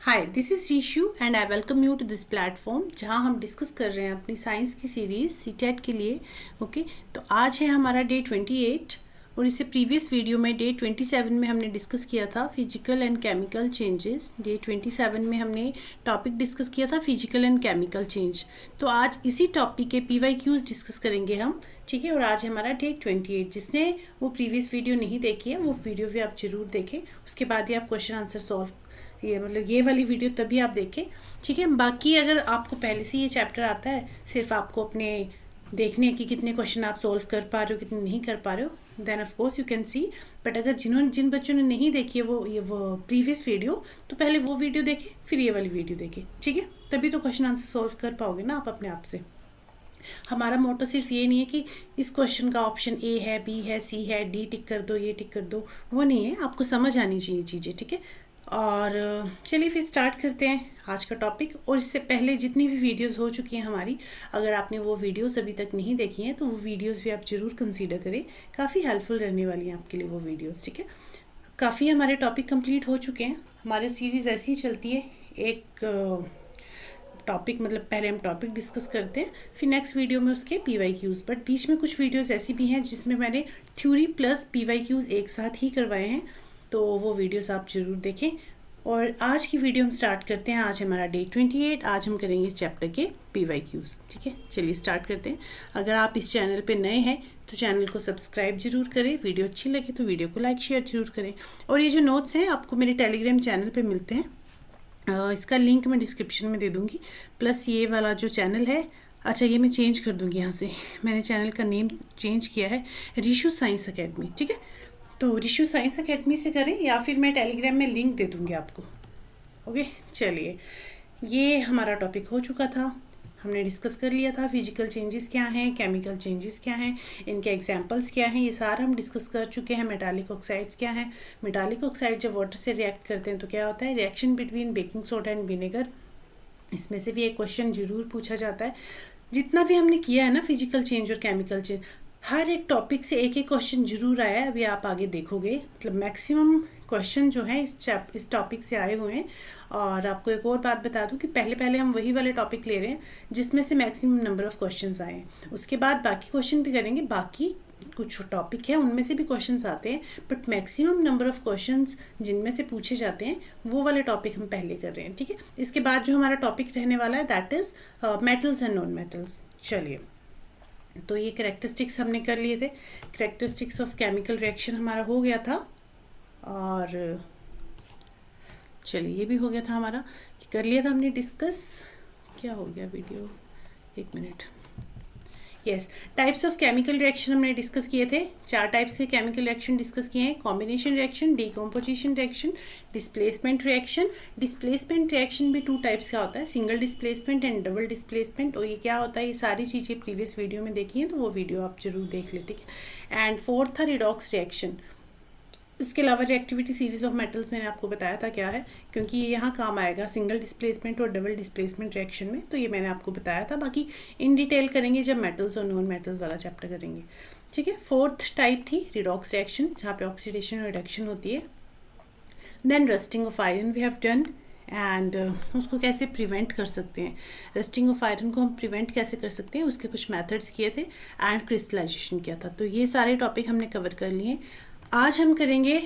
Hi, this is Rishu and I welcome you to this platform जहां हम discuss कर रहे हैं अपनी साइंस की सीरीज़ सीटेट के लिए। ओके, तो आज है हमारा डे 28 और इससे प्रीवियस वीडियो में डे 27 में हमने डिस्कस किया था physical and chemical changes. Day 27 में हमने टॉपिक डिस्कस किया था फिजिकल एंड केमिकल चेंज। तो आज इसी टॉपिक के PYQs डिस्कस करेंगे हम, ठीक है। और आज हमारा डे 28। जिसने वो प्रीवियस वीडियो नहीं देखी है वो वीडियो भी आप ज़रूर देखें, उसके बाद ही आप क्वेश्चन आंसर सॉल्व ये वाली वीडियो तभी आप देखें, ठीक है। बाकी अगर आपको पहले से ये चैप्टर आता है, सिर्फ आपको अपने देखने कि कितने क्वेश्चन आप सॉल्व कर पा रहे हो कितने नहीं कर पा रहे हो, then of course you can see. But अगर जिन बच्चों ने नहीं देखी है वो प्रीवियस वीडियो, तो पहले वो वीडियो देखें फिर ये वाली वीडियो देखें, ठीक है। तभी तो क्वेश्चन आंसर सॉल्व कर पाओगे ना आप अपने आप से। हमारा मोटो सिर्फ ये नहीं है कि इस क्वेश्चन का ऑप्शन ए है, बी है, सी है, डी टिक कर दो, ये टिक कर दो, वो नहीं है। आपको समझ आनी चाहिए चीज़ें, ठीक है। और चलिए फिर स्टार्ट करते हैं आज का टॉपिक। और इससे पहले जितनी भी वीडियोस हो चुकी हैं हमारी, अगर आपने वो वीडियोस अभी तक नहीं देखी हैं तो वो वीडियोस भी आप ज़रूर कंसीडर करें, काफ़ी हेल्पफुल रहने वाली हैं आपके लिए वो वीडियोस, ठीक है। काफ़ी हमारे टॉपिक कंप्लीट हो चुके हैं। हमारी सीरीज़ ऐसी ही चलती है, एक टॉपिक मतलब पहले हम टॉपिक डिस्कस करते हैं, फिर नेक्स्ट वीडियो में उसके PYQs। बट बीच में कुछ वीडियोस ऐसी भी हैं जिसमें मैंने थ्योरी प्लस PYQs एक साथ ही करवाए हैं, तो वो वीडियोस आप ज़रूर देखें। और आज की वीडियो हम स्टार्ट करते हैं। आज हमारा डे 28। आज हम करेंगे इस चैप्टर के PYQs, ठीक है। चलिए स्टार्ट करते हैं। अगर आप इस चैनल पे नए हैं तो चैनल को सब्सक्राइब जरूर करें, वीडियो अच्छी लगे तो वीडियो को लाइक शेयर जरूर करें। और ये जो नोट्स हैं आपको मेरे टेलीग्राम चैनल पे मिलते हैं, इसका लिंक मैं डिस्क्रिप्शन में दे दूँगी। प्लस ये वाला जो चैनल है, अच्छा ये मैं चेंज कर दूँगी यहाँ से, मैंने चैनल का नेम चेंज किया है, रीशू साइंस अकेडमी, ठीक है। तो रीशू साइंस अकेडमी से करें या फिर मैं टेलीग्राम में लिंक दे दूँगी आपको। ओके, चलिए ये हमारा टॉपिक हो चुका था, हमने डिस्कस कर लिया था फिजिकल चेंजेस क्या हैं, केमिकल चेंजेस क्या हैं, इनके एग्जांपल्स क्या हैं, ये सारा हम डिस्कस कर चुके हैं। मेटालिक ऑक्साइड्स क्या हैं, मेटालिक ऑक्साइड जब वाटर से रिएक्ट करते हैं तो क्या होता है, reaction between baking soda and vinegar. इसमें से भी एक क्वेश्चन जरूर पूछा जाता है। जितना भी हमने किया है ना फिजिकल चेंज और केमिकल चेंज, हर एक टॉपिक से एक एक क्वेश्चन जरूर आया है। अभी आप आगे देखोगे, मतलब मैक्सिमम क्वेश्चन जो है इस टॉपिक से आए हुए हैं। और आपको एक और बात बता दूं कि पहले हम वही वाले टॉपिक ले रहे हैं जिसमें से मैक्सिमम नंबर ऑफ क्वेश्चंस आए हैं। उसके बाद बाकी क्वेश्चन भी करेंगे, बाकी कुछ टॉपिक है उनमें से भी क्वेश्चंस आते हैं, but maximum number of questions जिनमें से पूछे जाते हैं वो वाले टॉपिक हम पहले कर रहे हैं, ठीक है। इसके बाद जो हमारा टॉपिक रहने वाला है that is metals and non metals. चलिए, तो ये कैरेक्टरिस्टिक्स हमने कर लिए थे, कैरेक्टरिस्टिक्स ऑफ केमिकल रिएक्शन हमारा हो गया था। और चलिए ये भी हो गया था हमारा, कर लिया था हमने डिस्कस। क्या हो गया वीडियो, एक minute. Yes, types of chemical reaction हमने डिस्कस किए थे। 4 टाइप्स के केमिकल रिएक्शन डिस्कस किए हैं, combination reaction, decomposition reaction, displacement reaction. Displacement reaction भी 2 टाइप्स का होता है, single displacement and double displacement. और ये क्या होता है, ये सारी चीज़ें प्रीवियस वीडियो में देखी हैं, तो वो वीडियो आप जरूर देख लें, ठीक है। एंड 4th था रिडॉक्स रिएक्शन। इसके अलावा रिएक्टिविटी सीरीज ऑफ मेटल्स मैंने आपको बताया था क्या है, क्योंकि ये यहाँ काम आएगा सिंगल डिस्प्लेसमेंट और डबल डिस्प्लेसमेंट रिएक्शन में, तो ये मैंने आपको बताया था। बाकी इन डिटेल करेंगे जब मेटल्स और नॉन मेटल्स वाला चैप्टर करेंगे, ठीक है। 4th टाइप थी रिडॉक्स रिएक्शन, जहाँ पे ऑक्सीडेशन और रिडक्शन होती है। Then rusting of iron we have done, and उसको कैसे प्रिवेंट कर सकते हैं, रस्टिंग ऑफ आयरन को हम प्रिवेंट कैसे कर सकते हैं, उसके कुछ मेथड्स किए थे, एंड क्रिस्टलाइजेशन किया था। तो ये सारे टॉपिक हमने कवर कर लिए। आज हम करेंगे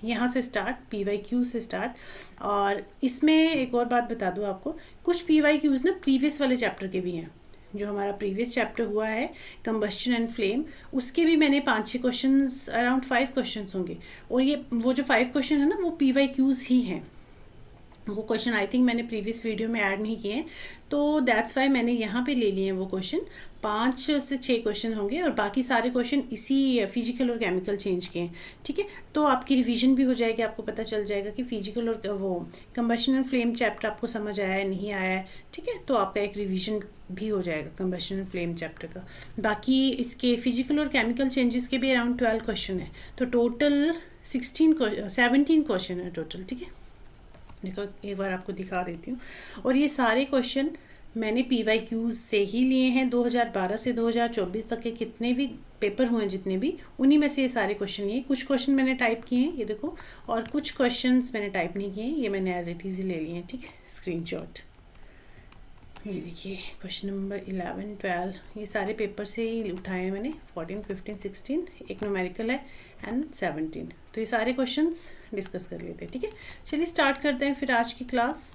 यहाँ से स्टार्ट, PYQ से स्टार्ट। और इसमें एक और बात बता दूँ आपको, कुछ PYQs ना प्रीवियस वाले चैप्टर के भी हैं। जो हमारा प्रीवियस चैप्टर हुआ है कंबस्शन एंड फ्लेम, उसके भी मैंने 5-6 क्वेश्चंस, अराउंड 5 क्वेश्चंस होंगे। और ये वो जो 5 क्वेश्चन है ना वो PYQs ही हैं। वो क्वेश्चन आई थिंक मैंने प्रीवियस वीडियो में ऐड नहीं किए हैं, तो दैट्स वाई मैंने यहाँ पे ले लिए हैं वो क्वेश्चन। 5 से 6 क्वेश्चन होंगे और बाकी सारे क्वेश्चन इसी फिजिकल और केमिकल चेंज के हैं, ठीक है। तो आपकी रिवीजन भी हो जाएगी, आपको पता चल जाएगा कि फिजिकल और वो कंबशन एंड फ्लेम चैप्टर आपको समझ आया है नहीं आया है, ठीक है। तो आपका एक रिवीजन भी हो जाएगा कंबशन एंड फ्लेम चैप्टर का। बाकी इसके फिजिकल और केमिकल चेंजेस के भी अराउंड 12 क्वेश्चन है, तो टोटल 17 क्वेश्चन है टोटल, ठीक है। देखो एक बार आपको दिखा देती हूँ। और ये सारे क्वेश्चन मैंने PYQs से ही लिए हैं। 2012 से 2024 तक के कितने भी पेपर हुए हैं, जितने भी, उन्हीं में से ये सारे क्वेश्चन लिए। कुछ क्वेश्चन मैंने टाइप किए हैं, ये देखो, और कुछ क्वेश्चंस मैंने टाइप नहीं किए हैं, ये मैंने एज इट इज़ ले लिए हैं, ठीक है, स्क्रीनशॉट। ये देखिए क्वेश्चन नंबर 11, 12, ये सारे पेपर से ही उठाए हैं मैंने। 14, 15, 16, एक न्यूमेरिकल है, एंड 17। तो ये सारे क्वेश्चंस डिस्कस कर लेते हैं, ठीक है। चलिए स्टार्ट करते हैं फिर आज की क्लास।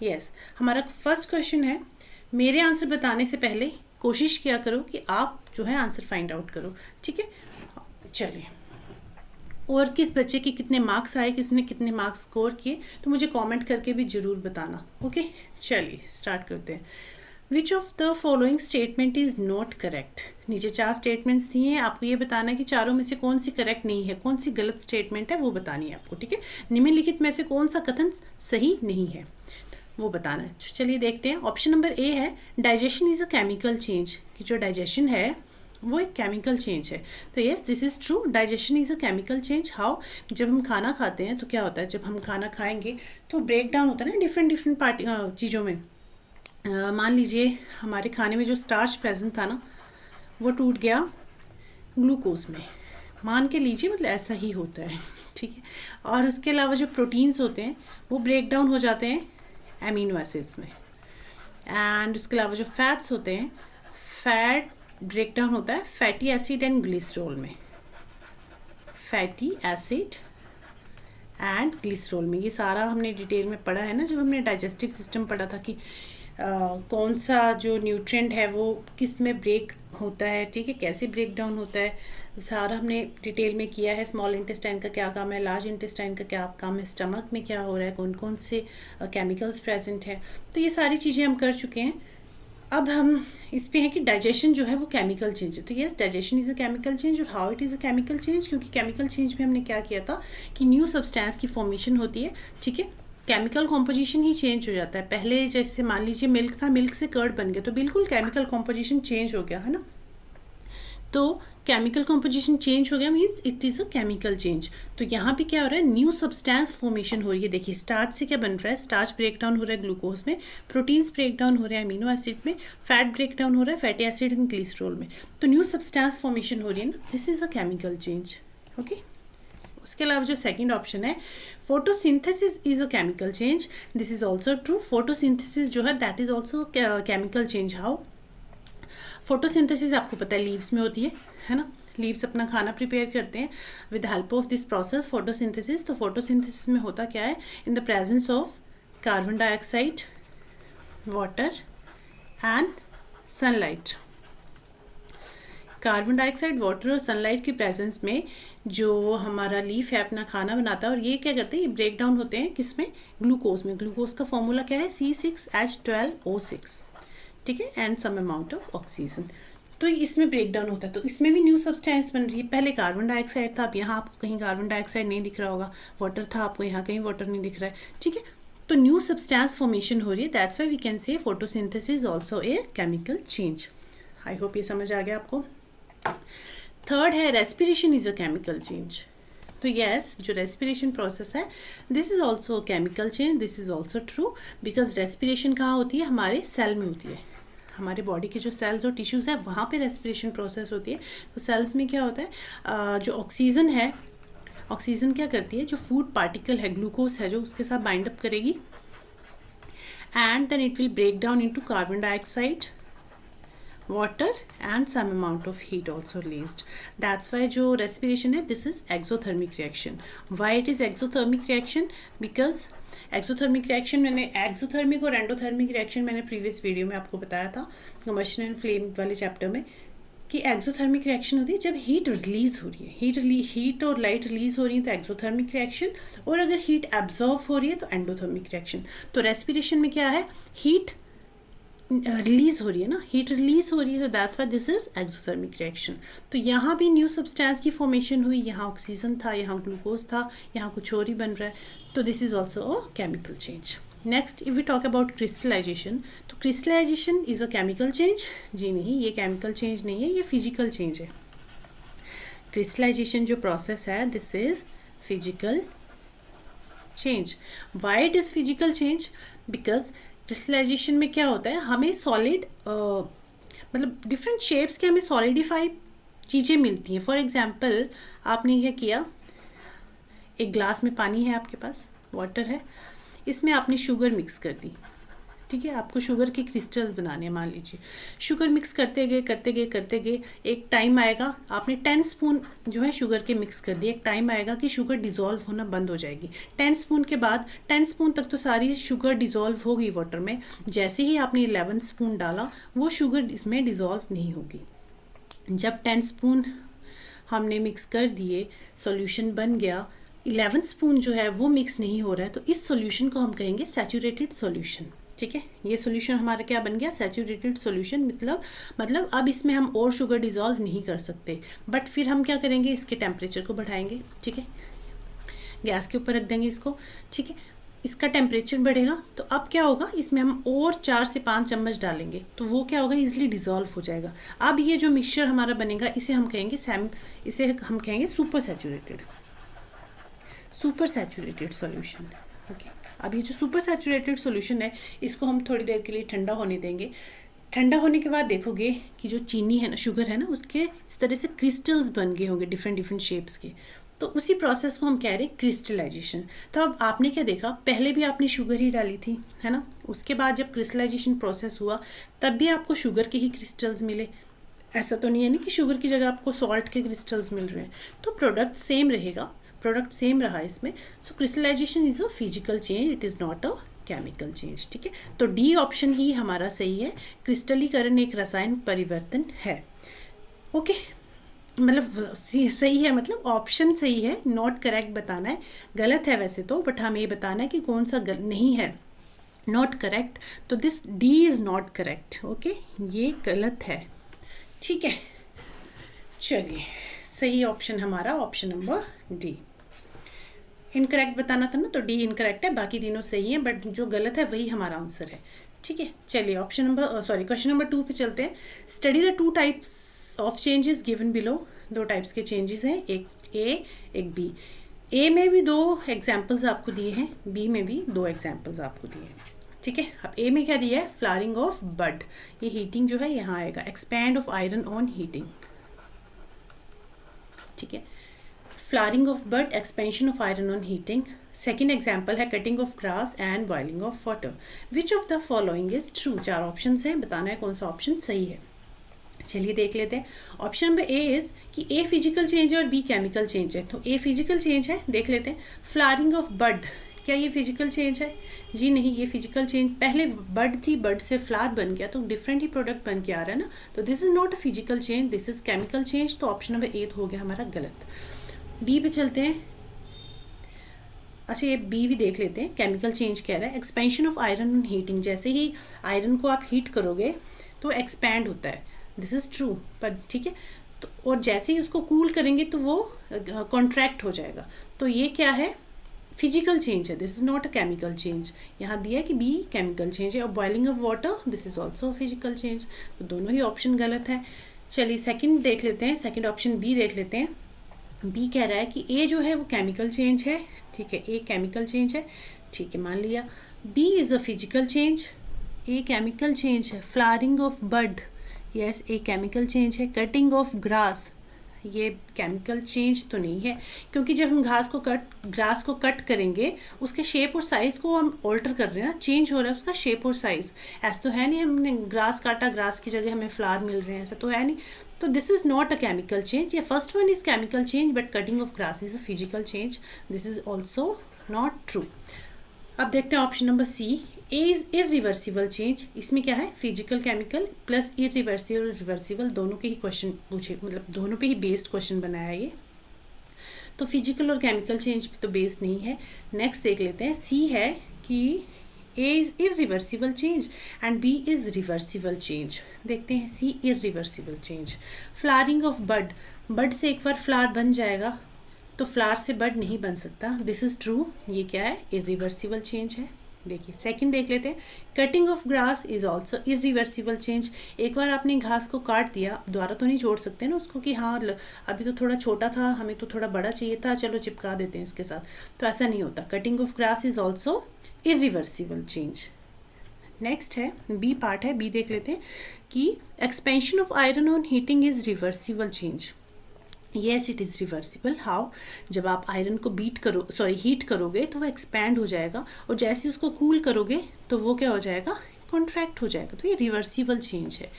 यस, हमारा फर्स्ट क्वेश्चन है, मेरे आंसर बताने से पहले कोशिश किया करो कि आप जो है आंसर फाइंड आउट करो, ठीक है। चलिए, और किस बच्चे के कितने मार्क्स आए, किसने कितने मार्क्स स्कोर किए, तो मुझे कमेंट करके भी ज़रूर बताना, ओके। चलिए स्टार्ट करते हैं। विच of the following statement is not correct. नीचे 4 स्टेटमेंट्स दिए हैं, आपको ये बताना है कि चारों में से कौन सी करेक्ट नहीं है, कौन सी गलत स्टेटमेंट है वो बतानी है आपको, ठीक है। निम्नलिखित में से कौन सा कथन सही नहीं है वो बताना है। चलिए देखते हैं। ऑप्शन नंबर ए है, digestion is a chemical change, कि जो डाइजेशन है वो एक केमिकल चेंज है। तो yes, this is true, digestion is a chemical change. How? जब हम खाना खाते हैं तो क्या होता है, जब हम खाना खाएंगे तो ब्रेक डाउन होता है ना डिफरेंट पार्टी चीज़ों में। मान लीजिए हमारे खाने में जो स्टार्च प्रेजेंट था ना, वो टूट गया ग्लूकोज में, मान के लीजिए, मतलब ऐसा ही होता है, ठीक है। और उसके अलावा जो प्रोटीन्स होते हैं वो ब्रेक डाउन हो जाते हैं एमिनो एसिड्स में, एंड उसके अलावा जो फैट्स होते हैं, फैट ब्रेक डाउन होता है फैटी एसिड एंड ग्लिसरॉल में, फैटी एसिड एंड ग्लिसरॉल में। ये सारा हमने डिटेल में पढ़ा है ना, जब हमने डाइजेस्टिव सिस्टम पढ़ा था कि कौन सा जो न्यूट्रिएंट है वो किस में ब्रेक होता है, ठीक है, कैसे ब्रेक डाउन होता है, सारा हमने डिटेल में किया है। स्मॉल इंटेस्टाइन का क्या काम है, लार्ज इंटेस्टाइन का क्या काम है, स्टमक में क्या हो रहा है, कौन कौन से केमिकल्स प्रेजेंट है, तो ये सारी चीज़ें हम कर चुके हैं। अब हम इस पे हैं कि डाइजेशन जो है वो केमिकल चेंज है। तो yes, digestion is a chemical change. और how it is a chemical change, क्योंकि केमिकल चेंज में हमने क्या किया था कि न्यू सब्सटेंस की फॉर्मेशन होती है, ठीक है। केमिकल कॉम्पोजिशन ही चेंज हो जाता है। पहले जैसे मान लीजिए मिल्क था, मिल्क से कर्ड बन गया, तो बिल्कुल केमिकल कॉम्पोजिशन चेंज हो गया, है ना। तो केमिकल कॉम्पोजिशन चेंज हो गया means it is a chemical change. तो यहाँ पे क्या हो रहा है, न्यू सब्सटेंस फॉर्मेशन हो रही है। देखिए स्टार्च से क्या बन रहा है, स्टार्च ब्रेक डाउन हो रहा है ग्लूकोज में, प्रोटीन्स ब्रेक डाउन हो रहे हैं अमीनो एसिड में, फैट ब्रेक डाउन हो रहा है फैटी एसिड एंड ग्लिसरॉल में। तो न्यू सब्सटेंस फॉर्मेशन हो रही है ना, this is a chemical change, okay. उसके अलावा जो सेकंड ऑप्शन है, photosynthesis is a chemical change, this is also true. Photosynthesis जो है that is also chemical change. How? Photosynthesis आपको पता है लीव्स में होती है ना, लीव्स अपना खाना प्रिपेयर करते हैं with help of this process photosynthesis. तो फोटोसिंथेसिस में होता क्या है, in the presence of carbon dioxide, water and sunlight. Carbon dioxide, water और सनलाइट की प्रेजेंस में जो हमारा लीफ है अपना खाना बनाता है, और ये क्या करते हैं, ये ब्रेक डाउन होते हैं किस में, ग्लूकोज में। ग्लूकोज का फॉर्मूला क्या है, C6H12O6, ठीक है, and some amount of oxygen. तो इसमें ब्रेक डाउन होता है, तो इसमें भी न्यू सब्सटेंस बन रही है। पहले कार्बन डाइऑक्साइड था, अब यहाँ आपको कहीं कार्बन डाइऑक्साइड नहीं दिख रहा होगा, वाटर था, आपको यहाँ कहीं वाटर नहीं दिख रहा है, ठीक है। तो न्यू सब्सटेंस फॉर्मेशन हो रही है, that's why we can say photosynthesis also a chemical change. I hope ये समझ आ गया आपको। थर्ड है, respiration is a chemical change. तो यस, जो रेस्पिरेशन प्रोसेस है this is also chemical change, this is also true, because respiration कहाँ होती है, हमारे सेल में होती है। हमारे बॉडी के जो सेल्स और टिश्यूज़ है वहाँ पे रेस्पिरेशन प्रोसेस होती है। तो सेल्स में क्या होता है, जो ऑक्सीजन है, ऑक्सीजन क्या करती है, जो फूड पार्टिकल है, ग्लूकोज है, जो उसके साथ बाइंड अप करेगी, and then it will break down into carbon dioxide, water and some amount of heat also released. That's why जो respiration है this is exothermic reaction. Why it is exothermic reaction? Because exothermic reaction मैंने exothermic और endothermic reaction मैंने previous video में आपको बताया था combustion and flame वाले chapter में, कि exothermic reaction होती है जब heat release हो रही है, heat और light release हो रही है तो exothermic reaction, और अगर heat absorb हो रही है तो endothermic reaction. तो respiration में क्या है, heat रिलीज हो रही है ना, हीट रिलीज हो रही है, तो that's why this is exothermic reaction. तो यहाँ भी न्यू सब्सटेंस की फॉर्मेशन हुई, यहाँ ऑक्सीजन था, यहाँ ग्लूकोज था, यहाँ कुछ और ही बन रहा है, तो this is also a chemical change. Next if we talk about crystallization, तो crystallization is a chemical change. जी नहीं, ये केमिकल चेंज नहीं है, ये फिजिकल चेंज है। क्रिस्टलाइजेशन जो प्रोसेस है this is physical change. Why it is physical change? Because crystallization में क्या होता है, हमें सॉलिड मतलब डिफरेंट शेप्स के हमें सॉलिडिफाई चीज़ें मिलती हैं। फॉर एग्जांपल आपने क्या किया, एक ग्लास में पानी है आपके पास, वाटर है, इसमें आपने शुगर मिक्स कर दी, ठीक है, आपको शुगर के क्रिस्टल्स बनाने हैं। मान लीजिए शुगर मिक्स करते गए करते गए करते गए, एक टाइम आएगा, आपने 10 स्पून जो है शुगर के मिक्स कर दिए, एक टाइम आएगा कि शुगर डिज़ोल्व होना बंद हो जाएगी। 10 स्पून के बाद, 10 स्पून तक तो सारी शुगर डिज़ोल्व हो गई वाटर में, जैसे ही आपने 11 स्पून डाला वो शुगर इसमें डिज़ोल्व नहीं होगी। जब 10 स्पून हमने मिक्स कर दिए, सॉल्यूशन बन गया, 11 स्पून जो है वो मिक्स नहीं हो रहा है, तो इस सॉल्यूशन को हम कहेंगे सैचुरेटेड सॉल्यूशन। ठीक है, ये सॉल्यूशन हमारा क्या बन गया, सैचुरेटेड सॉल्यूशन। मतलब अब इसमें हम और शुगर डिज़ोल्व नहीं कर सकते, बट फिर हम क्या करेंगे, इसके टेम्परेचर को बढ़ाएंगे। ठीक है, गैस के ऊपर रख देंगे इसको। ठीक है, इसका टेम्परेचर बढ़ेगा तो अब क्या होगा, इसमें हम और 4 से 5 चम्मच डालेंगे तो वो क्या होगा, इजीली डिज़ोल्व हो जाएगा। अब ये जो मिक्सचर हमारा बनेगा इसे हम कहेंगे सुपर सैचुरेटेड सॉल्यूशन। ओके, अब ये जो सुपर सैचुरेटेड सॉल्यूशन है इसको हम थोड़ी देर के लिए ठंडा होने देंगे। ठंडा होने के बाद देखोगे कि जो चीनी है ना, शुगर है ना, उसके इस तरह से क्रिस्टल्स बन गए होंगे डिफरेंट शेप्स के, तो उसी प्रोसेस को हम कह रहे हैं क्रिस्टलाइजेशन। तो अब आपने क्या देखा, पहले भी आपने शुगर ही डाली थी, है ना, उसके बाद जब क्रिस्टलाइजेशन प्रोसेस हुआ तब भी आपको शुगर के ही क्रिस्टल्स मिले। ऐसा तो नहीं है ना कि शुगर की जगह आपको सॉल्ट के क्रिस्टल्स मिल रहे हैं, तो प्रोडक्ट सेम रहेगा, प्रोडक्ट सेम रहा इसमें। So crystallization is a physical change, it is not a chemical change. ठीक है, तो डी ऑप्शन ही हमारा सही है, क्रिस्टलीकरण एक रसायन परिवर्तन है। ओके, मतलब सही है, मतलब ऑप्शन सही है, नॉट करेक्ट बताना है, गलत है वैसे तो, बट हमें ये बताना है कि कौन सा नहीं है, नॉट करेक्ट। तो this D is not correct. Okay, ये गलत है। ठीक है, चलिए, सही ऑप्शन हमारा ऑप्शन नंबर डी। इनकरेक्ट बताना था ना, तो डी इनकरेक्ट है, बाकी तीनों सही हैं, बट जो गलत है वही हमारा आंसर है। ठीक है, चलिए क्वेश्चन नंबर 2 पे चलते हैं। Study the 2 types of changes given below. 2 types के चेंजेस हैं, एक ए एक बी। ए में भी 2 एग्जाम्पल्स आपको दिए हैं, बी में भी 2 एग्जाम्पल्स आपको दिए हैं। ठीक है, अब ए में क्या दिया है, फ्लावरिंग ऑफ बड, ये हीटिंग जो है यहाँ आएगा, expand of iron on heating. ठीक है, flowering of bud, expansion of iron on heating. Second example है cutting of grass and boiling of water. Which of the following is true. 4 option हैं, बताना है कौन सा ऑप्शन सही है। चलिए देख लेते हैं। ऑप्शन नंबर ए इज कि ए फिजिकल चेंज है और बी केमिकल चेंज है। तो ए फिजिकल चेंज है, देख लेते हैं। फ्लावरिंग ऑफ बड, क्या ये फिजिकल चेंज है? जी नहीं, ये फिजिकल चेंज, पहले बड थी, बड से फ्लावर बन गया, तो डिफरेंट ही प्रोडक्ट बन के आ रहा है ना, तो this is not a physical change, this is chemical change. तो ऑप्शन नंबर ए हो गया हमारा गलत। बी पे चलते हैं। अच्छा, ये बी भी देख लेते हैं, केमिकल चेंज कह रहा है, expansion of iron on heating. जैसे ही आयरन को आप हीट करोगे तो एक्सपैंड होता है, दिस इज़ ट्रू, पर ठीक है, तो और जैसे ही उसको कूल करेंगे तो वो कॉन्ट्रैक्ट हो जाएगा, तो ये क्या है, फिजिकल चेंज है, this is not a chemical change. यहाँ दिया है कि बी केमिकल चेंज है। और boiling of water, this is also physical change, तो दोनों ही ऑप्शन गलत है। चलिए सेकंड देख लेते हैं, सेकंड ऑप्शन बी देख लेते हैं। बी कह रहा है कि ए जो है वो केमिकल चेंज है, ठीक है, ए केमिकल चेंज है, ठीक है, मान लिया। B is a physical change, A chemical change है। Flowering of bud, yes, A chemical change है। कटिंग ऑफ ग्रास, ये केमिकल चेंज तो नहीं है, क्योंकि जब हम ग्रास को कट करेंगे उसके शेप और साइज़ को हम ऑल्टर कर रहे हैं ना, चेंज हो रहा है उसका शेप और साइज़। ऐसा तो है नहीं हमने ग्रास काटा, ग्रास की जगह हमें फ्लावर मिल रहे हैं, ऐसा तो है नहीं। तो this is not a chemical change. ये first one is chemical change, but cutting of grass is a physical change, this is also not true. अब देखते हैं option number C, A is irreversible change. इसमें क्या है, physical chemical plus irreversible reversible, दोनों के ही question पूछे, मतलब दोनों पे ही बेस्ड क्वेश्चन बनाया है ये, तो फिजिकल और केमिकल चेंज पे तो बेस्ड नहीं है। नेक्स्ट देख लेते हैं, सी है कि A is irreversible change and B is reversible change. देखते हैं see, irreversible change. Flowering of bud, bud से एक बार फ्लावर बन जाएगा तो फ्लावर से बड नहीं बन सकता, दिस इज़ ट्रू, ये क्या है, इरिवर्सिबल चेंज है। देखिए सेकंड देख लेते हैं, cutting of grass is also irreversible change. एक बार आपने घास को काट दिया, दोबारा तो नहीं जोड़ सकते ना उसको कि हाँ अभी तो थोड़ा छोटा था, हमें तो थोड़ा बड़ा चाहिए था, चलो चिपका देते हैं इसके साथ, तो ऐसा नहीं होता। Cutting of grass is also irreversible change. Next है बी पार्ट है, बी देख लेते हैं कि expansion of iron on heating is reversible change. Yes it is reversible. How? जब आप आयरन को हीट करोगे तो वो एक्सपैंड हो जाएगा, और जैसे उसको कूल करोगे तो वो क्या हो जाएगा, कॉन्ट्रैक्ट हो जाएगा। तो ये रिवर्सिबल चेंज है।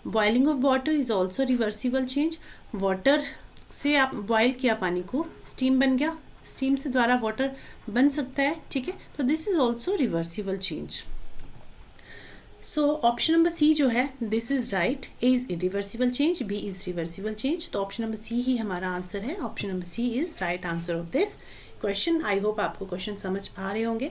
Boiling of water is also reversible change. Water से आप बॉयल किया पानी को, स्टीम बन गया, स्टीम से द्वारा वाटर बन सकता है, ठीक है। तो this is also reversible change. So option number C जो है this is right, A is irreversible change, B is reversible change. तो ऑप्शन नंबर सी ही हमारा आंसर है। Option number C is right answer of this question. I hope आपको question समझ आ रहे होंगे।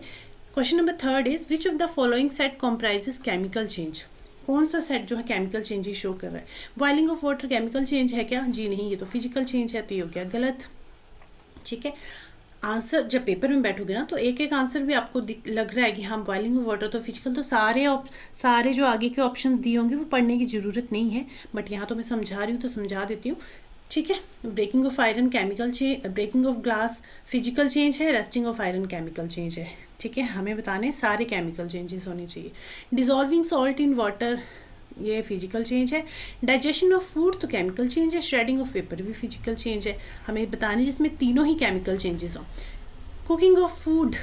Question number third is which of the following set comprises chemical change. कौन सा सेट जो है केमिकल चेंजेस शो कर रहा है? Boiling of water chemical change है क्या? जी नहीं, ये तो फिजिकल चेंज है, तो ये हो गया गलत, ठीक है। आंसर जब पेपर में बैठोगे ना तो एक एक आंसर भी आपको लग रहा है कि हाँ बॉइलिंग ऑफ वाटर तो फिजिकल, तो सारे जो आगे के ऑप्शन दिए होंगे वो पढ़ने की ज़रूरत नहीं है, बट यहाँ तो मैं समझा रही हूँ तो समझा देती हूँ, ठीक है। Breaking of iron chemical change, breaking of glass physical change है, rusting of iron chemical change है, ठीक है। हमें बताने सारे केमिकल चेंजेस होने चाहिए। डिजॉल्विंग सॉल्ट इन वाटर ये फिजिकल चेंज है। डाइजेशन ऑफ फूड तो केमिकल चेंज है। श्रेडिंग ऑफ पेपर भी फिजिकल चेंज है। हमें बताने जिसमें तीनों ही केमिकल चेंजेस हों। Cooking of food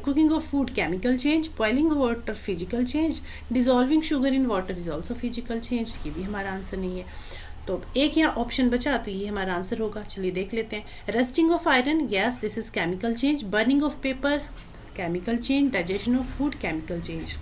cooking of food chemical change. Boiling of water physical change. Dissolving sugar in water is also physical change. ये भी हमारा आंसर नहीं है, तो एक यहाँ ऑप्शन बचा, तो ये हमारा आंसर होगा। चलिए देख लेते हैं। Rusting of iron, yes this is chemical change. Burning of paper chemical change. Digestion of food chemical change.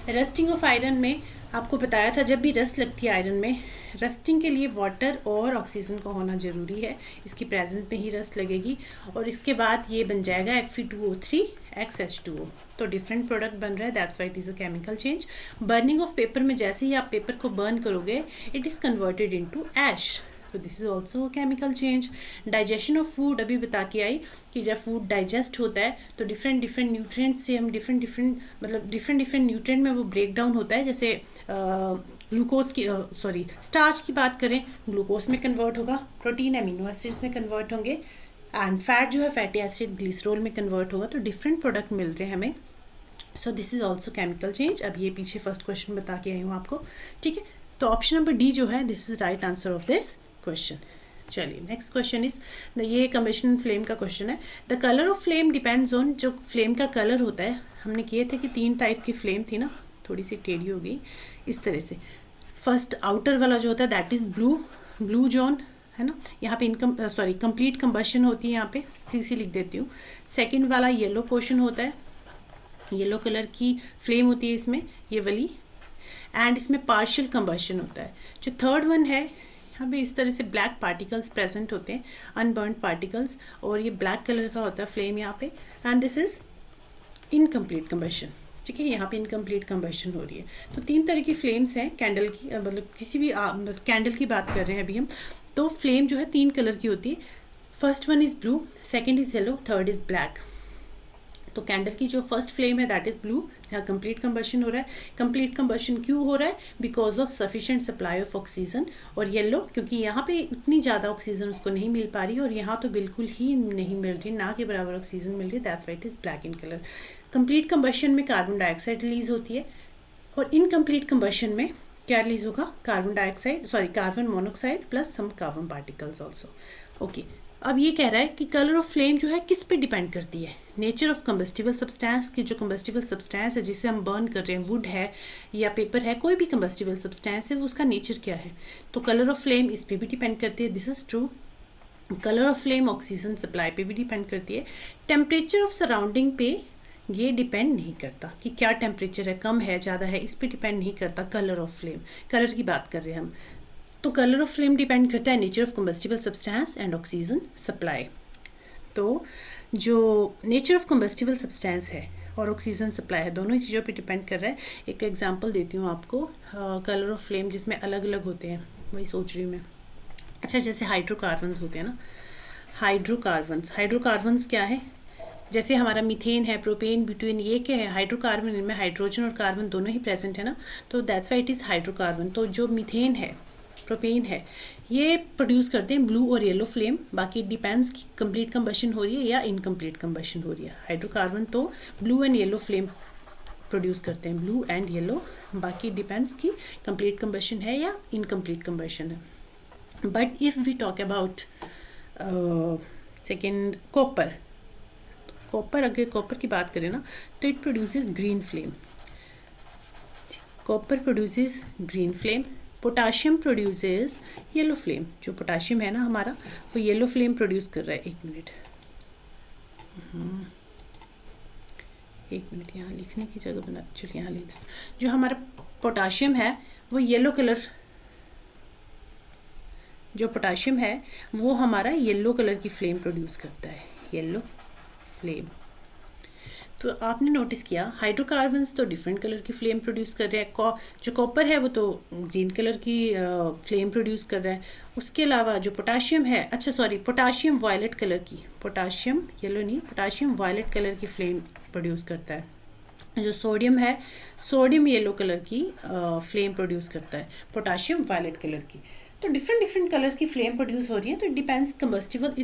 Rusting of iron में आपको बताया था जब भी रस्ट लगती है आयरन में, रस्टिंग के लिए वाटर और ऑक्सीजन का होना ज़रूरी है, इसकी प्रेजेंस में ही रस्ट लगेगी, और इसके बाद ये बन जाएगा Fe2O3 XH2O। तो डिफरेंट प्रोडक्ट बन रहा है, that's why it is a chemical change. Burning of paper में जैसे ही आप पेपर को बर्न करोगे इट इज़ कन्वर्टेड इनटू ऐश, तो this is also chemical change. Digestion of food अभी बता के आई कि जब फूड डाइजेस्ट होता है तो डिफरेंट न्यूट्रिएंट से हम डिफरेंट न्यूट्रिएंट में वो ब्रेक डाउन होता है। जैसे ग्लूकोज की स्टार्च की बात करें, ग्लूकोज में कन्वर्ट होगा, प्रोटीन अमीनो एसिड्स में कन्वर्ट होंगे, एंड फैट जो है फैटी एसिड ग्लिसरॉल में कन्वर्ट होगा। तो डिफरेंट प्रोडक्ट मिल रहे हैं हमें। So this is also chemical change. अब ये पीछे फर्स्ट क्वेश्चन बता के आई हूँ आपको, ठीक है। तो ऑप्शन नंबर डी जो है this is right answer of this question. चलिए नेक्स्ट क्वेश्चन इज, ये कम्बशन फ्लेम का क्वेश्चन है। The colour of flame depends on, जो फ्लेम का कलर होता है, हमने किए थे कि 3 टाइप की फ्लेम थी ना, थोड़ी सी टेढ़ी हो गई इस तरह से। फर्स्ट आउटर वाला जो होता है दैट इज़ ब्लू जोन, है ना, यहाँ पे कंप्लीट कंबशन होती है, यहाँ पे सी लिख देती हूँ। सेकेंड वाला येलो पोर्शन होता है, येलो कलर की फ्लेम होती है इसमें, ये वाली, एंड इसमें पार्शियल कंबशन होता है। जो थर्ड वन है, यहाँ पे इस तरह से ब्लैक पार्टिकल्स प्रेजेंट होते हैं, अनबर्न्ड पार्टिकल्स, और ये ब्लैक कलर का होता है फ्लेम यहाँ पे, and this is incomplete combustion, ठीक है। यहाँ पे इनकम्प्लीट कंबशन हो रही है। तो 3 तरह की फ्लेम्स हैं कैंडल की, किसी भी कैंडल की बात कर रहे हैं अभी हम। तो फ्लेम जो है 3 कलर की होती है। First one is blue, second is yellow, third is black. तो कैंडल की जो फर्स्ट फ्लेम है दैट इज़ ब्लू, जहाँ कंप्लीट कंबशन हो रहा है। कंप्लीट कंबशन क्यों हो रहा है? Because of sufficient supply of oxygen. और येलो क्योंकि यहाँ पे इतनी ज़्यादा ऑक्सीजन उसको नहीं मिल पा रही, और यहाँ तो बिल्कुल ही नहीं मिल रही, ना के बराबर ऑक्सीजन मिल रही है, that's why it is black in colour. Complete combustion में कार्बन डाइऑक्साइड रिलीज होती है, और इनकम्प्लीट कंबशन में क्या रिलीज होगा? कार्बन मोनोऑक्साइड प्लस सम कार्बन पार्टिकल्स ऑल्सो। ओके, अब ये कह रहा है कि कलर ऑफ फ्लेम जो है किस पे डिपेंड करती है? नेचर ऑफ कंबस्टिबल सब्सटेंस, की जो कंबस्टिबल सब्सटेंस है जिसे हम बर्न कर रहे हैं, वुड है या पेपर है, कोई भी कंबस्टिबल सब्सटेंस है, वो उसका नेचर क्या है। तो कलर ऑफ फ्लेम इस पे भी डिपेंड करती है, this is true. Colour of flame oxygen supply पे भी डिपेंड करती है। टेम्परेचर ऑफ सराउंडिंग पे ये डिपेंड नहीं करता कि क्या टेम्परेचर है, कम है, ज़्यादा है, इस पे डिपेंड नहीं करता कलर ऑफ फ्लेम। कलर की बात कर रहे हैं हम। तो कलर ऑफ फ्लेम डिपेंड करता है nature of combustible substance and oxygen supply. तो जो नेचर ऑफ कंबस्टिबल सब्सटेंस है और ऑक्सीजन सप्लाई है, दोनों ही चीज़ों पे डिपेंड कर रहा है। एक एग्जांपल देती हूँ आपको, कलर ऑफ फ्लेम जिसमें अलग अलग होते हैं, वही सोच रही हूँ मैं। अच्छा, जैसे हाइड्रोकार्बन्स होते हैं ना, हाइड्रोकार्बन्स क्या है? जैसे हमारा मीथेन है, प्रोपेन, ब्यूटेन, ये क्या है? हाइड्रोकार्बन। इनमें हाइड्रोजन और कार्बन दोनों ही प्रेजेंट है ना, तो that's why it is hydrocarbon. तो जो मीथेन है, प्रोपेन है, ये प्रोड्यूस करते हैं ब्लू और येलो फ्लेम। बाकी डिपेंड्स कि कंप्लीट कंबशन हो रही है या इनकम्प्लीट कंबशन हो रही है। हाइड्रोकार्बन तो blue and yellow flame produce करते हैं, ब्लू एंड येलो। बाकी डिपेंड्स कि कंप्लीट कंबशन है या इनकम्प्लीट कंबशन है। But if we talk about second copper, अगर कॉपर की बात करें ना तो it produces green flame. Copper produces green flame. Potassium produces yellow flame. जो पोटाशियम है ना हमारा, वो येलो फ्लेम प्रोड्यूस कर रहा है। एक मिनट यहाँ लिखने की जगह बना, चलिए यहाँ लिख। जो हमारा पोटाशियम है वो येलो कलर, जो पोटाशियम है वो हमारा येलो कलर की फ्लेम प्रोड्यूस करता है, येलो फ्लेम। तो आपने नोटिस किया हाइड्रोकार्बन्स तो डिफरेंट कलर की फ्लेम प्रोड्यूस कर रहे हैं। जो कॉपर है वो तो ग्रीन कलर की फ्लेम प्रोड्यूस कर रहा है। उसके अलावा जो पोटाशियम है, पोटाशियम वायलेट कलर की, पोटाशियम येलो नहीं, पोटाशियम वायलेट कलर की फ्लेम प्रोड्यूस करता है। जो सोडियम है, सोडियम येलो कलर की फ्लेम प्रोड्यूस करता है, पोटाशियम वायलेट कलर की। तो डिफरेंट कलर्स की फ्लेम प्रोड्यूस हो रही है। तो it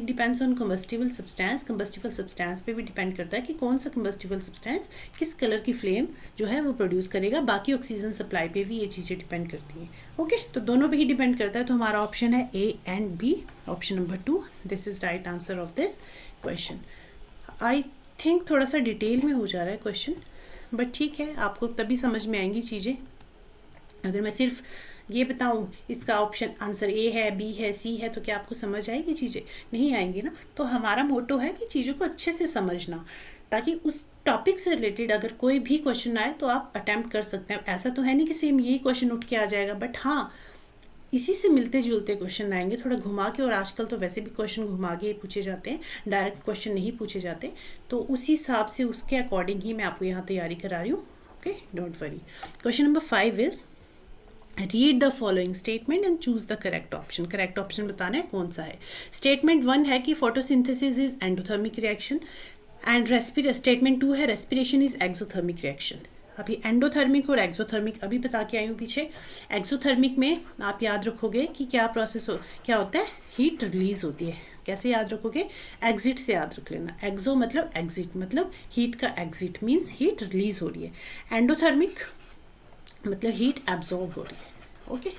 depends on combustible substance. Combustible substance पे भी डिपेंड करता है कि कौन सा कम्बस्टिबल सब्सटेंस किस कलर की फ्लेम जो है वो प्रोड्यूस करेगा। बाकी ऑक्सीजन सप्लाई पे भी ये चीज़ें डिपेंड करती हैं। ओके, तो दोनों पे ही डिपेंड करता है। तो हमारा ऑप्शन है A and B, option number 2। This is right answer of this question. I think थोड़ा सा डिटेल में हो जा रहा है क्वेश्चन, बट ठीक है, आपको तभी समझ में आएंगी चीज़ें। अगर मैं सिर्फ ये बताऊं इसका ऑप्शन आंसर ए है, बी है, सी है, तो क्या आपको समझ आएगी चीज़ें? नहीं आएंगी ना। तो हमारा मोटो है कि चीज़ों को अच्छे से समझना, ताकि उस टॉपिक से रिलेटेड अगर कोई भी क्वेश्चन आए तो आप अटैम्प्ट कर सकते हैं। ऐसा तो है नहीं कि सेम यही क्वेश्चन उठ के आ जाएगा, बट हाँ इसी से मिलते जुलते क्वेश्चन आएंगे, थोड़ा घुमा के। और आजकल तो वैसे भी क्वेश्चन घुमा के पूछे जाते हैं, डायरेक्ट क्वेश्चन नहीं पूछे जाते। तो उसी हिसाब से उसके अकॉर्डिंग ही मैं आपको यहाँ तैयारी करा रही हूँ। Okay, don't worry. Question number 5 is read the following statement and choose the correct option. Correct option बताना है कौन सा है। स्टेटमेंट 1 है कि photosynthesis is endothermic reaction and statement 2 है रेस्पिरेशन इज एक्सोथर्मिक रिएक्शन। अभी एंडोथर्मिक और एक्सोथर्मिक अभी बता के आई हूँ पीछे। एक्सोथर्मिक में आप याद रखोगे कि क्या होता है, हीट रिलीज होती है। कैसे याद रखोगे? एग्जिट से याद रख लेना। एक्सो मतलब एग्जिट, मतलब हीट का एग्जिट मीन्स हीट रिलीज हो रही है। एंडोथर्मिक मतलब हीट एब्जॉर्ब हो रही है। ओके,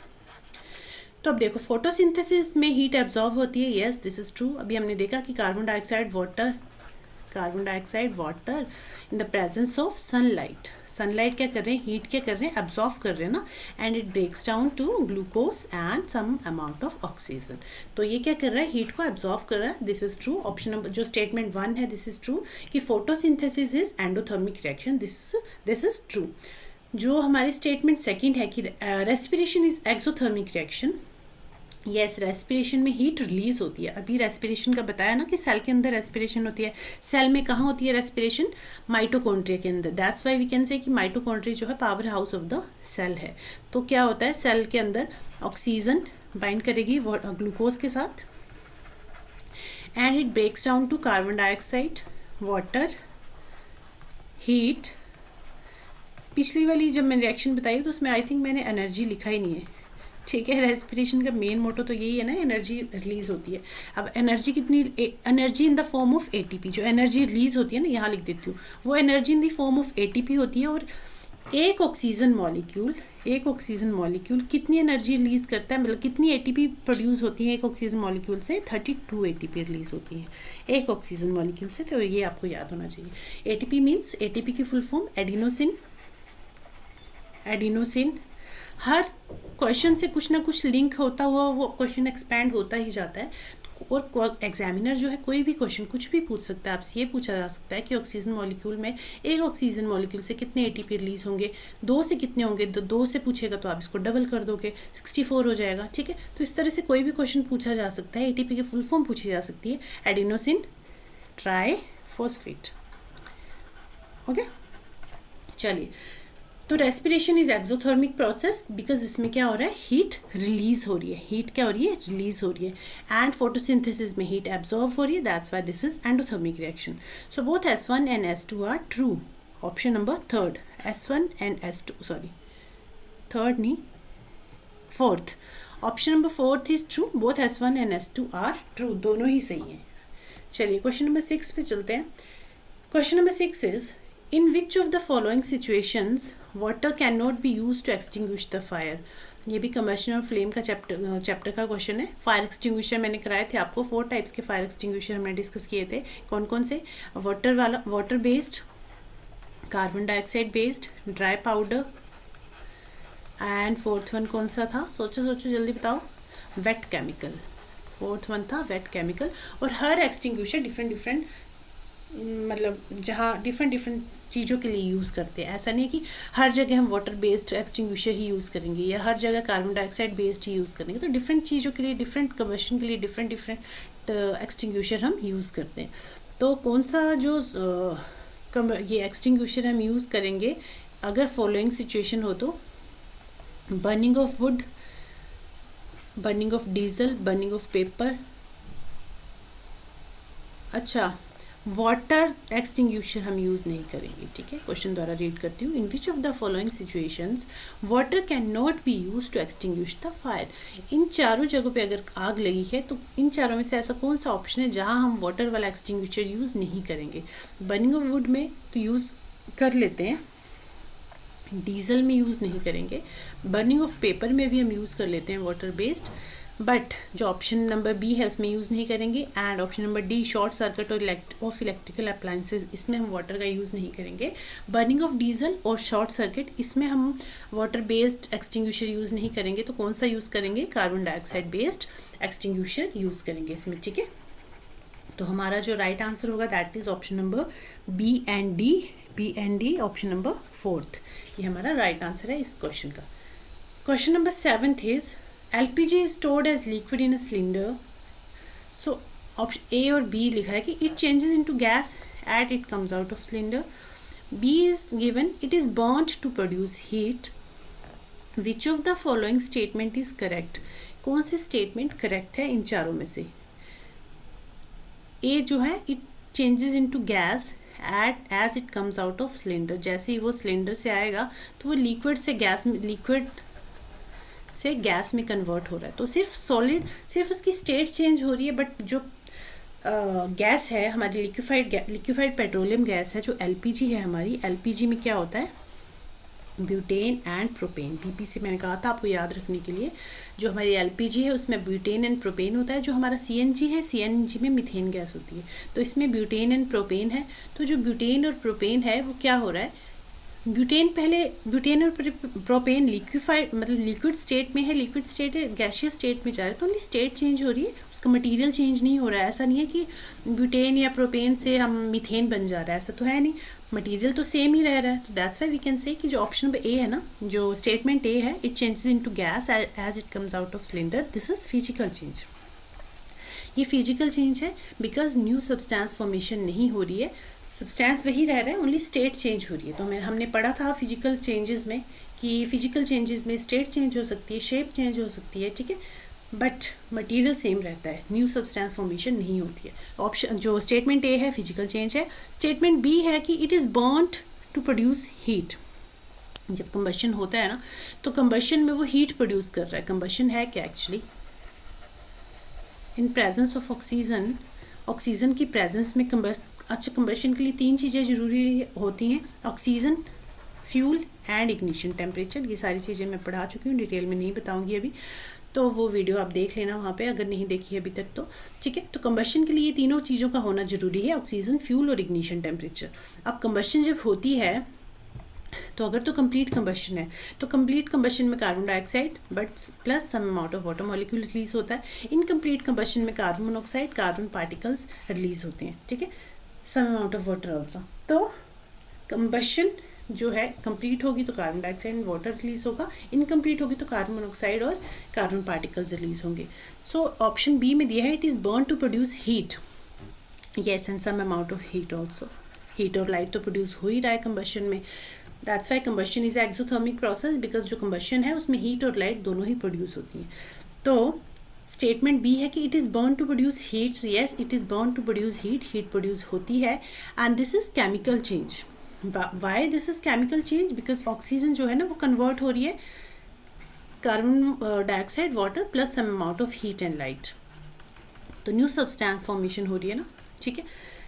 तो अब देखो फोटोसिंथेसिस में हीट एब्जॉर्ब होती है। Yes, this is true. अभी हमने देखा कि carbon dioxide water in the presence of sunlight क्या कर रहे हैं, हीट क्या कर रहे हैं, एब्जॉर्ब कर रहे हैं ना, and it breaks down to glucose and some amount of oxygen. तो ये क्या कर रहा है, हीट को एब्जॉर्ब कर रहा है। This is true. Option number जो स्टेटमेंट 1 है, दिस इज ट्रू कि photosynthesis is endothermic reaction. This is true. जो हमारी स्टेटमेंट 2 है कि respiration is exothermic reaction. Yes, respiration में हीट रिलीज होती है। अभी रेस्पिरेशन का बताया ना कि सेल के अंदर रेस्पिरेशन होती है। सेल में कहाँ होती है रेस्पिरेशन? माइटोकॉन्ड्रिया के अंदर। दैट्स वाई वी कैन से कि माइटोकॉन्ड्रिया जो है power house of the cell है। तो क्या होता है, सेल के अंदर ऑक्सीजन बाइंड करेगी ग्लूकोज के साथ, and it breaks down to carbon dioxide, water, heat. पिछली वाली जब मैंने रिएक्शन बताई तो उसमें आई थिंक मैंने एनर्जी लिखा ही नहीं है। ठीक है, रेस्पिरेशन का मेन मोटो तो यही है ना, एनर्जी रिलीज होती है। अब एनर्जी कितनी, energy in the form of ATP. जो एनर्जी रिलीज होती है ना, यहाँ लिख देती हूँ, वो energy in the form of ATP होती है। और एक ऑक्सीजन मॉलिक्यूल कितनी एनर्जी रिलीज करता है, मतलब कितनी एटीपी प्रोड्यूस होती है एक ऑक्सीजन मॉलिक्यूल से? 32 एटीपी रिलीज होती है एक ऑक्सीजन मॉलिक्यूल से। तो ये आपको याद होना चाहिए। एटीपी मीन्स, एटीपी की फुल फॉर्म एडिनोसिन। हर क्वेश्चन से कुछ ना कुछ लिंक होता हुआ वो क्वेश्चन एक्सपैंड होता ही जाता है। और एग्जामिनर जो है कोई भी क्वेश्चन कुछ भी पूछ सकता है। आपसे ये पूछा जा सकता है कि ऑक्सीजन मॉलिक्यूल में, एक ऑक्सीजन मॉलिक्यूल से कितने एटीपी रिलीज होंगे, 2 से कितने होंगे। 2 से पूछेगा तो आप इसको डबल कर दोगे, 64 हो जाएगा। ठीक है, तो इस तरह से कोई भी क्वेश्चन पूछा जा सकता है। एटीपी की फुल फॉर्म पूछी जा सकती है, एडिनोसिन ट्राइफॉस्फेट। ओके, चलिए। तो respiration is exothermic process because इसमें क्या हो रहा है, हीट रिलीज हो रही है। हीट क्या हो रही है, रिलीज हो रही है। एंड फोटोसिंथेसिस में हीट एब्जॉर्ब हो रही है। That's why this is endothermic reaction. So both S1 and S2 are true. Option number 3, S1 and S2, sorry third नहीं, 4th। Option number 4th is true. Both S1 and S2 are true, दोनों ही सही हैं। चलिए question number 6 पे चलते हैं। Question number 6 is in which of the following situations water can not be use to extinguish the fire. ये भी कंबशन और फ्लेम का चैप्टर का क्वेश्चन है। फायर एक्सटिंग्विशर मैंने कराए थे आपको, 4 टाइप्स के फायर एक्सटिंग्विशर हमने डिस्कस किए थे। कौन कौन से? Water based, carbon dioxide based, dry powder, and 4th one कौन सा था? सोचो जल्दी बताओ। Wait chemical. 4th वन था वेट केमिकल। और हर एक्सटिंग्विशर डिफरेंट मतलब जहाँ डिफरेंट चीज़ों के लिए यूज़ करते हैं। ऐसा नहीं है कि हर जगह हम वाटर बेस्ड एक्सटिंग्विशर ही यूज़ करेंगे या हर जगह कार्बन डाइऑक्साइड बेस्ड ही यूज़ करेंगे। तो डिफरेंट चीज़ों के लिए, डिफरेंट कंबशन के लिए डिफरेंट एक्सटिंग्विशर हम यूज़ करते हैं। तो कौन सा जो ये एक्सटिंग्विशर हम यूज़ करेंगे अगर फॉलोइंग सिचुएशन हो तो? Burning of wood, burning of diesel, burning of paper. अच्छा, वाटर एक्सटिंग्विशर हम यूज़ नहीं करेंगे। ठीक है, क्वेश्चन द्वारा रीड करती हूँ। In which of the following situations water can not be use to extinguish the fire. इन चारों जगहों पे अगर आग लगी है तो इन चारों में से ऐसा कौन सा ऑप्शन है जहाँ हम वाटर वाला एक्सटिंग्विशर यूज़ नहीं करेंगे? बर्निंग ऑफ वुड में तो यूज़ कर लेते हैं, डीजल में यूज़ नहीं करेंगे, बर्निंग ऑफ पेपर में भी हम यूज़ कर लेते हैं वाटर बेस्ड, बट जो ऑप्शन नंबर बी है उसमें यूज़ नहीं करेंगे। And option number D, short circuit और ऑफ इलेक्ट्रिकल अप्लायंसेज, इसमें हम वाटर का यूज़ नहीं करेंगे। बर्निंग ऑफ डीजल और शॉर्ट सर्किट, इसमें हम वाटर बेस्ड एक्सटिंग्विशर यूज़ नहीं करेंगे। तो कौन सा यूज़ करेंगे? Carbon dioxide based extinguisher use करेंगे इसमें। ठीक है, तो हमारा जो राइट आंसर होगा that is option number B and D, option number 4th, ये हमारा राइट आंसर है इस क्वेश्चन का। क्वेश्चन नंबर 7th is LPG is stored as liquid in a cylinder. So option A और B लिखा है कि it changes into gas as it comes out of cylinder. B is given it is burnt to produce heat. Which of the following statement is correct? कौन सी statement correct है इन चारों में से? A जो है it changes into gas as it comes out of cylinder. जैसे ही वो cylinder से आएगा तो वो लिक्विड से गैस में कन्वर्ट हो रहा है। तो सिर्फ उसकी स्टेट चेंज हो रही है, बट जो गैस है हमारी लिक्विफाइड पेट्रोलियम गैस है जो LPG है हमारी, LPG में क्या होता है? Butane and propane. BPC मैंने कहा था आपको याद रखने के लिए। जो हमारी LPG है उसमें ब्यूटेन एंड प्रोपेन होता है। जो हमारा CNG है, CNG में मीथेन गैस होती है। तो इसमें ब्यूटेन एंड प्रोपेन है। तो जो ब्यूटेन और प्रोपेन है वो क्या हो रहा है? ब्यूटेन और प्रोपेन लिक्विफाइड मतलब लिक्विड स्टेट में है, लिक्विड स्टेट है, गैसियस स्टेट में जा रहा है। तो ओनली स्टेट चेंज हो रही है, उसका मटेरियल चेंज नहीं हो रहा है। ऐसा नहीं है कि ब्यूटेन या प्रोपेन से हम मीथेन बन जा रहा है, ऐसा तो है नहीं, मटेरियल तो सेम ही रह रहा है। तो दैट्स वाई वी कैन से कि जो ऑप्शन नंबर ए है ना, जो स्टेटमेंट ए है, it changes into gas as it comes out of cylinder, this is physical change. ये फिजिकल चेंज है बिकॉज न्यू सब्सटेंस फॉर्मेशन नहीं हो रही है, सब्सटेंस वही रह रहा है, ओनली स्टेट चेंज हो रही है। तो हमने पढ़ा था फिजिकल चेंजेस में कि फिजिकल चेंजेस में स्टेट चेंज हो सकती है, शेप चेंज हो सकती है, ठीक है, बट मटेरियल सेम रहता है, न्यू सब्सटेंस फॉर्मेशन नहीं होती है। ऑप्शन जो स्टेटमेंट ए है फिजिकल चेंज है। स्टेटमेंट बी है कि it is burned to produce heat. जब कंबशन होता है ना तो कंबशन में वो हीट प्रोड्यूस कर रहा है। कंबशन है क्या actually? In presence of oxygen, oxygen की प्रेजेंस में कंबशन के लिए 3 चीज़ें ज़रूरी होती हैं, oxygen, fuel and ignition temperature. ये सारी चीज़ें मैं पढ़ा चुकी हूँ, डिटेल में नहीं बताऊँगी अभी, तो वो वीडियो आप देख लेना वहाँ पे अगर नहीं देखी है अभी तक तो, ठीक है। तो कंबशन के लिए ये तीनों चीज़ों का होना ज़रूरी है, ऑक्सीजन, फ्यूल और इग्निशन टेम्परेचर। अब कंबशन जब होती है तो अगर तो कंप्लीट कंबशन है तो कंप्लीट कंबशन में carbon dioxide but plus some amount of water molecule release होता है। इनकम्प्लीट कंबशन में carbon monoxide, carbon particles release होते हैं, ठीक है, some amount of water also. तो कंबशन जो है कंप्लीट होगी तो carbon dioxide and water release होगा, इनकम्प्लीट होगी तो कार्बन मोनोऑक्साइड और कार्बन पार्टिकल्स रिलीज होंगे। सो ऑप्शन बी में दिया है it is burn to produce heat, yes, and some amount of heat also. Heat और लाइट तो प्रोड्यूस हो ही रहा है कंबशन में, that's why combustion is exothermic process, because जो कंबशन है उसमें हीट और लाइट दोनों ही प्रोड्यूस होती हैं। तो स्टेटमेंट बी है कि it is burn to produce heat, yes it is burn to produce heat, heat produce होती है and this is chemical change. Why this is chemical change? Because oxygen जो है ना वो कन्वर्ट हो रही है carbon dioxide, water plus some amount of heat and light, तो न्यू सब्सटेंस फॉर्मेशन हो रही है ना, ठीक है।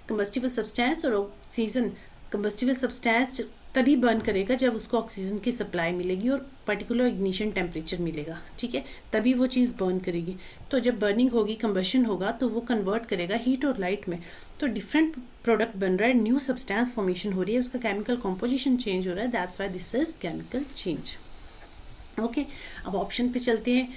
कंबस्टिबल सब्सटेंस और ऑक्सीजन कंबस्टिबल सब्सटेंस तभी बर्न करेगा जब उसको ऑक्सीजन की सप्लाई मिलेगी और पर्टिकुलर इग्निशन टेम्परेचर मिलेगा, ठीक है, तभी वो चीज़ बर्न करेगी। तो जब बर्निंग होगी, कंबशन होगा, तो वो कन्वर्ट करेगा हीट और लाइट में, तो डिफरेंट प्रोडक्ट बन रहा है, न्यू सब्सटेंस फॉर्मेशन हो रही है, उसका केमिकल कॉम्पोजिशन चेंज हो रहा है, that's why this is chemical change. Okay, अब ऑप्शन पे चलते हैं।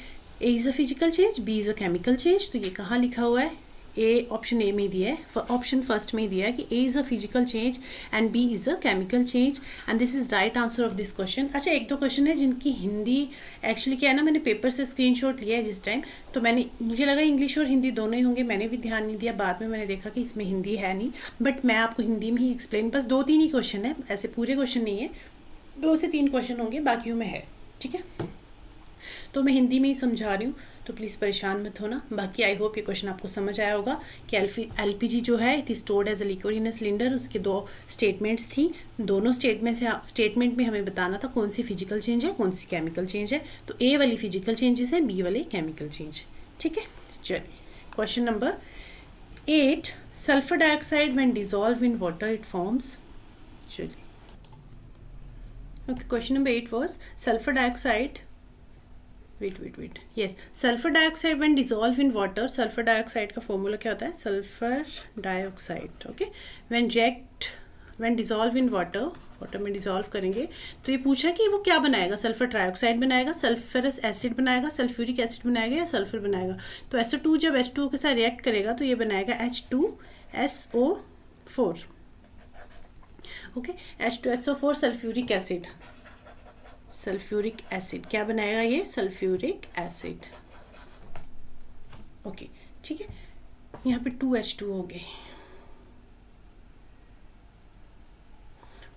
A is a physical change, B is a chemical change. तो ये कहाँ लिखा हुआ है? ए ऑप्शन ए में दिया है, ऑप्शन फर्स्ट में दिया है कि A is a physical change and B is a chemical change and this is right answer of this question. अच्छा, एक दो क्वेश्चन है जिनकी हिंदी एक्चुअली क्या है ना, मैंने पेपर से स्क्रीनशॉट लिया है जिस टाइम, तो मुझे लगा इंग्लिश और हिंदी दोनों ही होंगे, मैंने भी ध्यान नहीं दिया, बाद में मैंने देखा कि इसमें हिंदी है नहीं, बट मैं आपको हिंदी में ही एक्सप्लेन, बस 2-3 ही क्वेश्चन है, ऐसे पूरे क्वेश्चन नहीं है, 2 से 3 क्वेश्चन होंगे, बाकियों में है, ठीक है, तो मैं हिंदी में ही समझा रही हूँ, तो प्लीज़ परेशान मत होना। बाकी आई होप ये क्वेश्चन आपको समझ आया होगा कि एलपीजी जो है it is stored as a liquid in a cylinder, उसके 2 स्टेटमेंट्स थी, दोनों स्टेटमेंट में हमें बताना था कौन सी फिजिकल चेंज है, कौन सी केमिकल चेंज है, तो ए वाली फिजिकल चेंजेस है, बी वाले केमिकल चेंज, ठीक है। चलिए question number 8, sulphur dioxide when dissolve in water it forms. चलिए okay, question number 8 was sulphur dioxide, wait, yes, sulfur dioxide when dissolved in water, sulfur dioxide का formula क्या होता है? sulfur dioxide, okay, when dissolved in water में dissolve करेंगे तो ये पूछ रहा है कि वो क्या बनाएगा, सल्फर ट्राइऑक्साइड बनाएगा, सल्फरस एसिड बनाएगा, सल्फ्यूरिक एसिड बनाएगा या सल्फर बनाएगा। तो SO2 जब H2O के साथ रिएक्ट करेगा तो ये बनाएगा H2SO4, okay, H2SO4 sulphuric acid, sulphuric acid क्या बनाएगा ये? सल्फ्यूरिक एसिड, ओके, ठीक है, यहाँ पे 2H2 हो गए,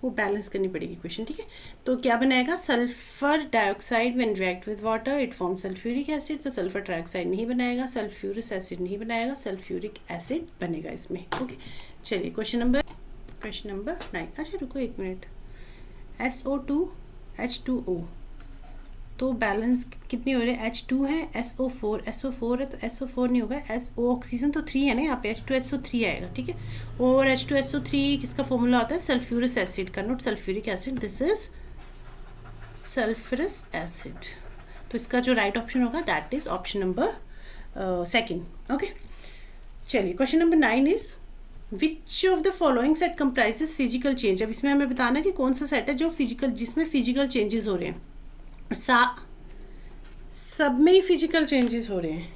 वो बैलेंस करनी पड़ेगी क्वेश्चन, ठीक है। तो क्या बनाएगा? Sulphur dioxide when react with water it form sulphuric acid, तो सल्फर ट्राइऑक्साइड नहीं बनाएगा, सल्फ्यूरिक एसिड नहीं बनाएगा, सल्फ्यूरिक एसिड बनेगा इसमें, ओके। चलिए क्वेश्चन नंबर 9। अच्छा रुको 1 मिनट, SO2 H2O, तो बैलेंस कितनी हो रही है? H2 है, SO4 है, तो SO4 नहीं होगा, SO ऑक्सीजन तो 3 है ना यहाँ पे, H2SO3 आएगा, ठीक है। और H2SO3 किसका फॉर्मूला होता है? सल्फ्यूरिक एसिड का, not sulphuric acid, this is sulphurous acid. तो इसका जो राइट ऑप्शन होगा that is option number 2, okay. चलिए question number 9 is which of the following set comprises physical change. अब इसमें हमें बताना कि कौन सा सेट है जो जिसमें फिजिकल चेंजेस हो रहे हैं, सब में ही फिजिकल चेंजेस हो रहे हैं।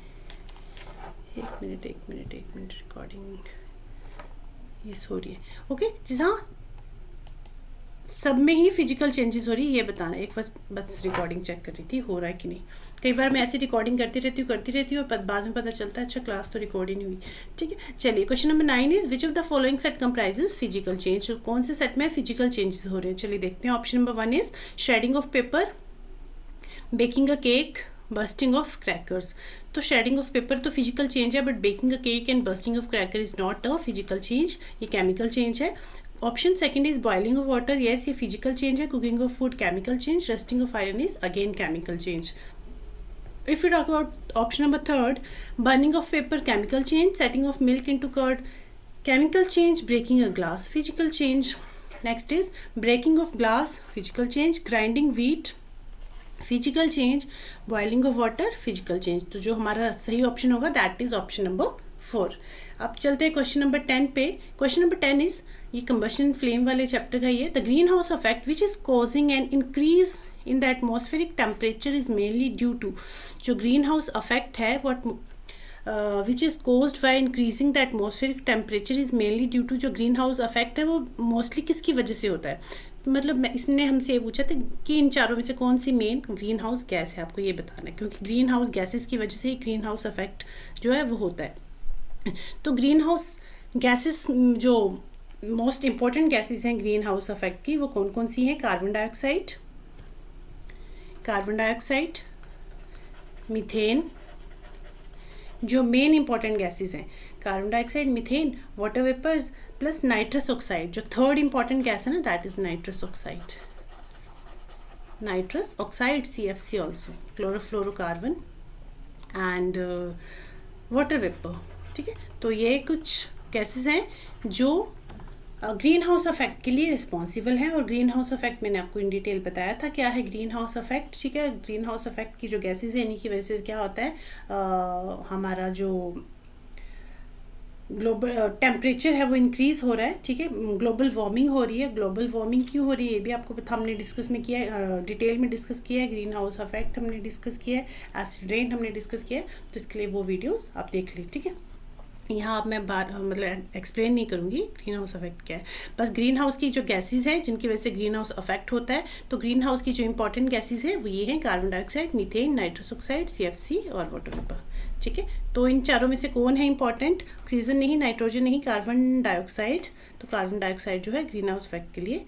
एक मिनट रिकॉर्डिंग यस हो रही है, ओके, जहाँ सब में ही फिजिकल चेंजेस हो रही है ये बताना। एक बस रिकॉर्डिंग चेक कर रही थी हो रहा है कि नहीं, कई बार मैं ऐसे रिकॉर्डिंग करती रहती हूँ और बाद में पता चलता है अच्छा क्लास तो रिकॉर्ड ही नहीं हुई, ठीक है। चलिए question number 9 is which of the following set comprises physical change, कौन से सेट में फिजिकल चेंजेस हो रहे हैं? चलिए देखते हैं। Option number 1 is shedding of paper, baking a cake, bursting of crackers. तो शेडिंग ऑफ पेपर तो फिजिकल चेंज है, but baking a cake and bursting of cracker is not a physical change, ये केमिकल चेंज है। Option second is boiling of water, yes ये physical change है। Cooking of food chemical change, rusting of iron is again chemical change. If you talk about option number 3, burning of paper, chemical change, setting of milk into curd, chemical change, breaking a glass, physical change. Next is breaking of glass, physical change, grinding wheat, physical change, boiling of water, physical change. तो जो हमारा सही option होगा that is option number 4। अब चलते हैं question number 10 पे। Question number 10 is, ये कंबशन फ्लेम वाले चैप्टर का ये, the green house effect which is causing an increase in the atmospheric temperature is mainly due to, जो ग्रीन हाउस इफेक्ट है what which is caused by increasing the atmospheric temperature is mainly due to, जो green house effect है वो mostly किसकी वजह से होता है? मतलब इसने हमसे ये पूछा था कि इन चारों में से कौन सी मेन ग्रीन हाउस गैस है, आपको ये बताना है, क्योंकि ग्रीन हाउस गैसेस की वजह से ही ग्रीन हाउस इफेक्ट जो है वो होता है। तो ग्रीन हाउस गैसेस जो मोस्ट इंपॉर्टेंट गैसेस हैं ग्रीन हाउस इफेक्ट की, वो कौन कौन सी हैं? कार्बन डाइऑक्साइड, मीथेन, जो मेन इंपॉर्टेंट गैसेस हैं carbon dioxide, methane, water vapours plus nitrous oxide. जो थर्ड इंपॉर्टेंट गैस है ना that is nitrous oxide, CFC also, chlorofluorocarbon and water vapour, ठीक है। तो ये कुछ गैसेस हैं जो ग्रीन हाउस इफेक्ट के लिए रिस्पॉन्सिबल है। और ग्रीन हाउस इफेक्ट मैंने आपको इन डिटेल बताया था क्या है ग्रीन हाउस इफेक्ट, ठीक है। ग्रीन हाउस इफेक्ट की जो गैसेज है इन्हीं की वजह से क्या होता है, हमारा जो ग्लोबल टेम्परेचर है वो इंक्रीज हो रहा है, ठीक है। ग्लोबल वार्मिंग हो रही है। ग्लोबल वार्मिंग क्यों हो रही है ये भी आपको हमने डिस्कस में किया है, डिटेल में डिस्कस किया है। ग्रीन हाउस इफेक्ट हमने डिस्कस किया है, एसिड रेन हमने डिस्कस किया है, तो इसके लिए वो वीडियोस आप देख लें, ठीक है। यहाँ अब मैं बात मतलब एक्सप्लेन नहीं करूँगी ग्रीन हाउस इफेक्ट क्या है। बस ग्रीन हाउस की जो गैसेस हैं जिनकी वजह से ग्रीन हाउस इफेक्ट होता है, तो ग्रीन हाउस की जो इंपॉर्टेंट गैसेस है वो ये हैं carbon dioxide, methane, nitrous oxide, CFC और वाटर वेपर, ठीक है। तो इन चारों में से कौन है इंपॉर्टेंट? ऑक्सीजन नहीं, नाइट्रोजन नहीं, कार्बन डाइऑक्साइड। तो कार्बन डाइऑक्साइड जो है ग्रीन हाउस इफेक्ट के लिए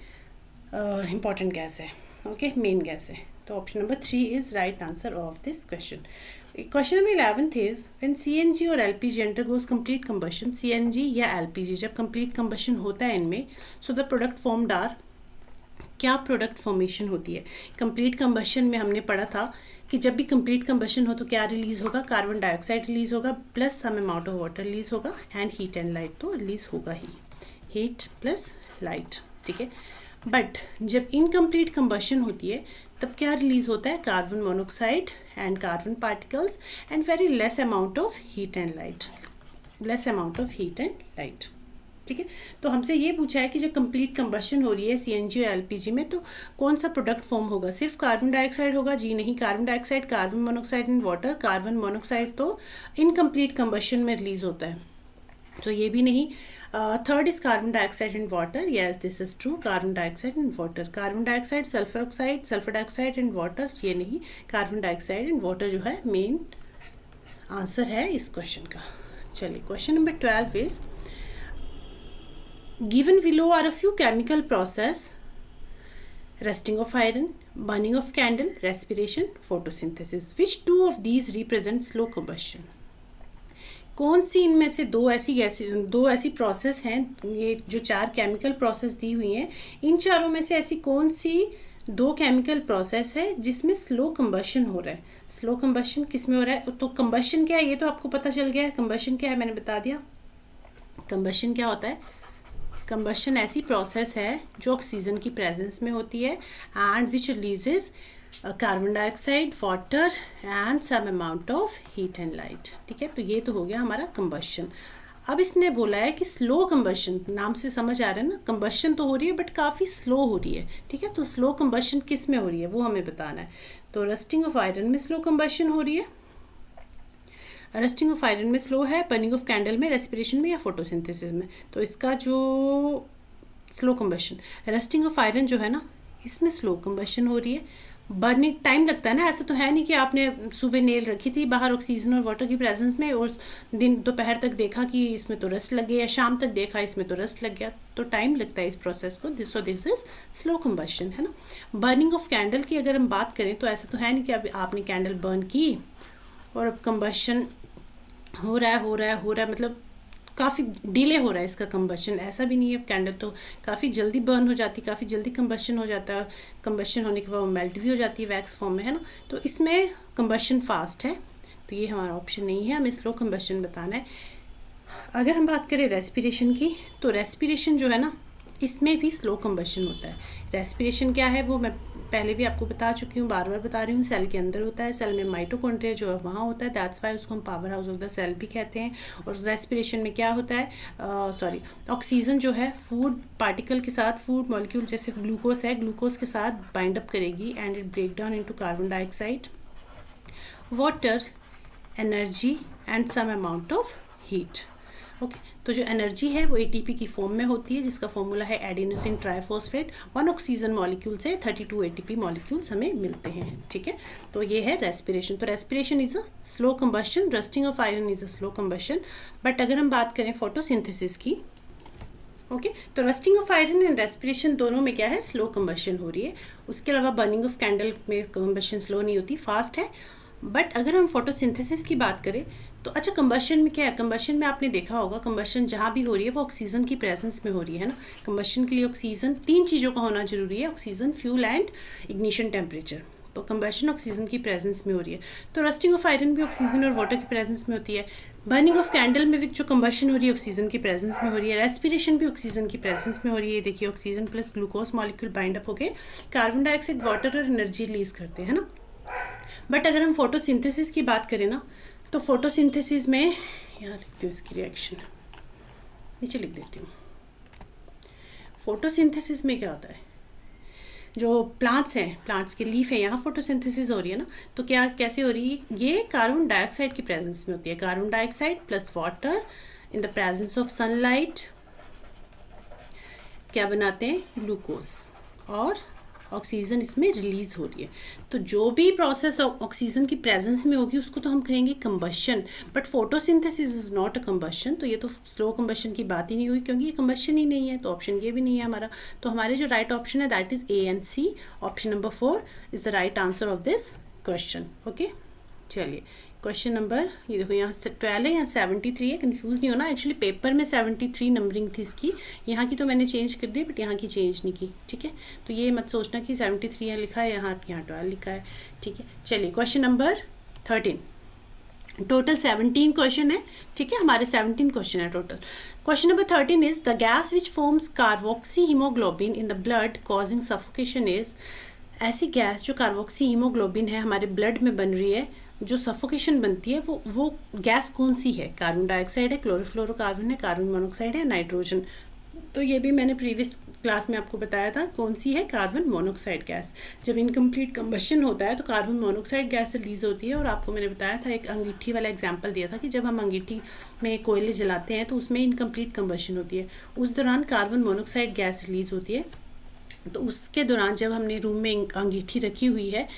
इंपॉर्टेंट गैस है, ओके, मेन गैस है। तो option number 3 is right answer of this question. Question number 11th is when CNG और LPG undergoes complete combustion, CNG या LPG जब कंप्लीट कंबशन होता है इनमें, so the product formed are, क्या प्रोडक्ट फॉर्मेशन होती है? कंप्लीट कंबशन में हमने पढ़ा था कि जब भी कंप्लीट कंबशन हो तो क्या रिलीज होगा, कार्बन डाइऑक्साइड रिलीज होगा plus some amount of water release होगा एंड हीट एंड लाइट तो रिलीज होगा ही, हीट प्लस लाइट, ठीक है। बट जब इनकम्प्लीट कंबशन होती है तब क्या रिलीज होता है, carbon monoxide and carbon particles and very less amount of heat and light, less amount of heat and light, ठीक है। तो हमसे ये पूछा है कि जब कंप्लीट कंबशन हो रही है CNG और LPG में तो कौन सा प्रोडक्ट फॉर्म होगा, सिर्फ कार्बन डाइऑक्साइड होगा? जी नहीं, carbon dioxide, carbon monoxide and water. Carbon monoxide तो इनकम्प्लीट कंबशन में रिलीज होता है, तो ये भी नहीं। Third is carbon dioxide and water, yes this is true, carbon dioxide and water. Carbon dioxide, sulphur oxide, sulphur dioxide and water, ये नहीं, कार्बन डाइऑक्साइड एंड वाटर जो है मेन आंसर है इस क्वेश्चन का। चलिए question number 12 is given below are a few chemical process, resting of iron, burning of candle, respiration, photosynthesis. Which two of these represent slow combustion? कौन सी इनमें से दो ऐसी प्रोसेस हैं, ये जो 4 केमिकल प्रोसेस दी हुई हैं, इन चारों में से ऐसी कौन सी 2 केमिकल प्रोसेस है जिसमें स्लो कंबशन हो रहा है? स्लो कंबशन किस में हो रहा है? तो कंबशन क्या है ये तो आपको पता चल गया है। कंबशन क्या है मैंने बता दिया। कंबशन क्या होता है? कंबशन ऐसी प्रोसेस है जो ऑक्सीजन की प्रेजेंस में होती है and which releases carbon dioxide, water and some amount of heat and light, ठीक है। तो ये तो हो गया हमारा कंबशन। अब इसने बोला है कि स्लो कंबशन, नाम से समझ आ रहा है ना, कंबशन तो हो रही है बट काफ़ी स्लो हो रही है, ठीक है। तो स्लो कंबशन किस में हो रही है वो हमें बताना है। तो रस्टिंग ऑफ आयरन में स्लो कंबशन हो रही है, रस्टिंग ऑफ आयरन में स्लो है, बर्निंग ऑफ कैंडल में, रेस्पिरेशन में या फोटोसिंथेसिस में। तो इसका जो slow combustion, rusting of iron जो है ना इसमें स्लो कंबशन हो रही है। बर्निंग टाइम लगता है ना, ऐसा तो है नहीं कि आपने सुबह नेल रखी थी बाहर ऑक्सीजन और वाटर की प्रेजेंस में और दिन दोपहर तक देखा कि इसमें तो रस्ट लग गया, या शाम तक देखा इसमें तो रस्ट लग गया, तो टाइम लगता है इस प्रोसेस को। दिस इज स्लो कंबशन, है ना। बर्निंग ऑफ कैंडल की अगर हम बात करें तो ऐसा तो है नहीं कि अब आपने कैंडल बर्न की और अब कंबशन हो रहा है, मतलब काफ़ी डिले हो रहा है इसका कंबशन, ऐसा भी नहीं है। कैंडल तो काफ़ी जल्दी बर्न हो जाती है, काफ़ी जल्दी कंबशन हो जाता है, कंबशन होने के बाद वो मेल्ट भी हो जाती है वैक्स फॉर्म में, है ना। तो इसमें कंबशन फास्ट है, तो ये हमारा ऑप्शन नहीं है, हमें स्लो कंबशन बताना है। अगर हम बात करें रेस्पिरेशन की, तो रेस्पिरेशन जो है ना इसमें भी स्लो कंबशन होता है। रेस्पिरेशन क्या है वो मैं पहले भी आपको बता चुकी हूँ, बार बार बता रही हूँ। सेल के अंदर होता है, सेल में माइटोकॉन्ड्रिया जो है वहाँ होता है, दैट्स वाई उसको हम power house of the cell भी कहते हैं। और रेस्पिरेशन में क्या होता है, ऑक्सीजन जो है फूड पार्टिकल के साथ, फूड मॉलिक्यूल जैसे ग्लूकोज है, ग्लूकोज के साथ बाइंड अप करेगी and it break down into carbon dioxide, water, energy and some amount of heat, okay. तो जो एनर्जी है वो ATP की फॉर्म में होती है, जिसका फॉर्मूला है एडिनोसिन ट्राइफॉस्फेट। 1 ऑक्सीजन मॉलिक्यूल से 32 ATP मॉलिक्यूल्स हमें मिलते हैं, ठीक है। तो ये है रेस्पिरेशन। तो respiration is a slow combustion, rusting of iron is a slow combustion. But अगर हम बात करें फोटोसिंथेसिस की, ओके, तो rusting of iron and respiration दोनों में क्या है, स्लो कंबशन हो रही है। उसके अलावा बर्निंग ऑफ कैंडल में कंबशन स्लो नहीं होती, फास्ट है। बट अगर हम फोटोसिंथेसिस की बात करें तो अच्छा, कंबशन में क्या है, कंबशन में आपने देखा होगा कंबशन जहाँ भी हो रही है वो ऑक्सीजन की प्रेजेंस में हो रही है ना। कंबशन के लिए ऑक्सीजन, 3 चीज़ों का होना जरूरी है, oxygen, fuel and ignition temperature. तो कंबशन ऑक्सीजन की प्रेजेंस में हो रही है। तो रस्टिंग ऑफ आयरन भी ऑक्सीजन और वाटर की प्रेजेंस में होती है। बर्निंग ऑफ कैंडल में भी जो कंबशन हो रही है ऑक्सीजन की प्रेजेंस में हो रही है। रेस्पिरेशन भी ऑक्सीजन की प्रेजेंस में हो रही है। देखिए oxygen plus glucose molecule bind up होकर कार्बन डाइऑक्साइड, वाटर और एनर्जी रिलीज करते हैं ना। बट अगर हम फोटोसिंथेसिस की बात करें ना, तो फोटोसिंथेसिस में यहाँ लिखती हूँ इसकी रिएक्शन, नीचे लिख देती हूँ। फोटोसिंथेसिस में क्या होता है, जो प्लांट्स हैं, प्लांट्स के लीफ है, यहाँ फोटोसिंथेसिस हो रही है ना, तो क्या कैसे हो रही है, ये कार्बन डाइऑक्साइड की प्रेजेंस में होती है। Carbon dioxide plus water in the presence of sunlight क्या बनाते हैं, ग्लूकोज, और ऑक्सीजन इसमें रिलीज हो रही है। तो जो भी प्रोसेस ऑक्सीजन की प्रेजेंस में होगी उसको तो हम कहेंगे combustion, but photosynthesis is not a combustion. तो ये तो स्लो कंबशन की बात ही नहीं हुई, क्योंकि ये कंबशन ही नहीं है, तो ऑप्शन ये भी नहीं है हमारा। तो हमारे जो राइट ऑप्शन है that is A and C, option number 4 is the right answer of this question. Okay, चलिए क्वेश्चन नंबर, ये देखो यहाँ 12 है, यहाँ 73 है, कंफ्यूज नहीं होना। एक्चुअली पेपर में 73 नंबरिंग थी इसकी, यहाँ की तो मैंने चेंज कर दी, बट यहाँ की चेंज नहीं की, ठीक है। तो ये मत सोचना कि 73 यहाँ लिखा है, यहाँ 12 लिखा है, ठीक है। चलिए क्वेश्चन नंबर 13, टोटल 17 क्वेश्चन है, ठीक है, हमारे 17 क्वेश्चन है total. Question number 13 is the gas which forms carboxy haemoglobin in the blood causing suffocation is, ऐसी गैस जो कार्बोक्सी हीमोग्लोबिन है हमारे ब्लड में बन रही है, जो सफोकेशन बनती है, वो गैस कौन सी है। कार्बन डाइऑक्साइड है, क्लोरोफ्लोरोकार्बन है, कार्बन मोनोऑक्साइड है, नाइट्रोजन। तो ये भी मैंने प्रीवियस क्लास में आपको बताया था, कौन सी है, कार्बन मोनोऑक्साइड गैस। जब इनकम्प्लीट कंबशन होता है तो कार्बन मोनोऑक्साइड गैस रिलीज होती है। और आपको मैंने बताया था, एक अंगीठी वाला एग्जांपल दिया था कि जब हम अंगीठी में कोयले जलाते हैं तो उसमें इनकम्प्लीट कंबशन होती है, उस दौरान कार्बन मोनोऑक्साइड गैस रिलीज होती है। तो उसके दौरान जब हमने रूम में अंगीठी रखी हुई है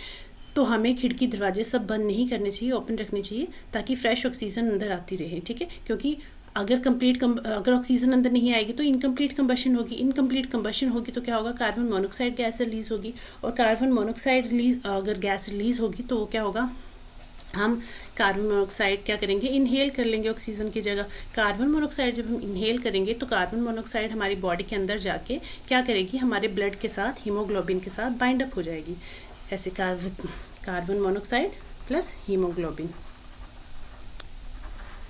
तो हमें खिड़की दरवाजे सब बंद नहीं करने चाहिए, ओपन रखने चाहिए, ताकि फ्रेश ऑक्सीजन अंदर आती रहे, ठीक है। क्योंकि अगर ऑक्सीजन अंदर नहीं आएगी तो इनकम्प्लीट कंबशन होगी। इनकम्प्लीट कंबशन होगी तो क्या होगा, कार्बन मोनोऑक्साइड गैस रिलीज होगी। और कार्बन मोनोऑक्साइड रिलीज अगर गैस रिलीज होगी तो वो क्या होगा, हम कार्बन मोनोऑक्साइड क्या करेंगे, इनहेल कर लेंगे ऑक्सीजन की जगह। कार्बन मोनोऑक्साइड जब हम इनहेल करेंगे तो कार्बन मोनोऑक्साइड हमारी बॉडी के अंदर जाके क्या करेगी, हमारे ब्लड के साथ, हीमोग्लोबिन के साथ बाइंड अप हो जाएगी। ऐसे कार्बन मोनोऑक्साइड प्लस हीमोग्लोबिन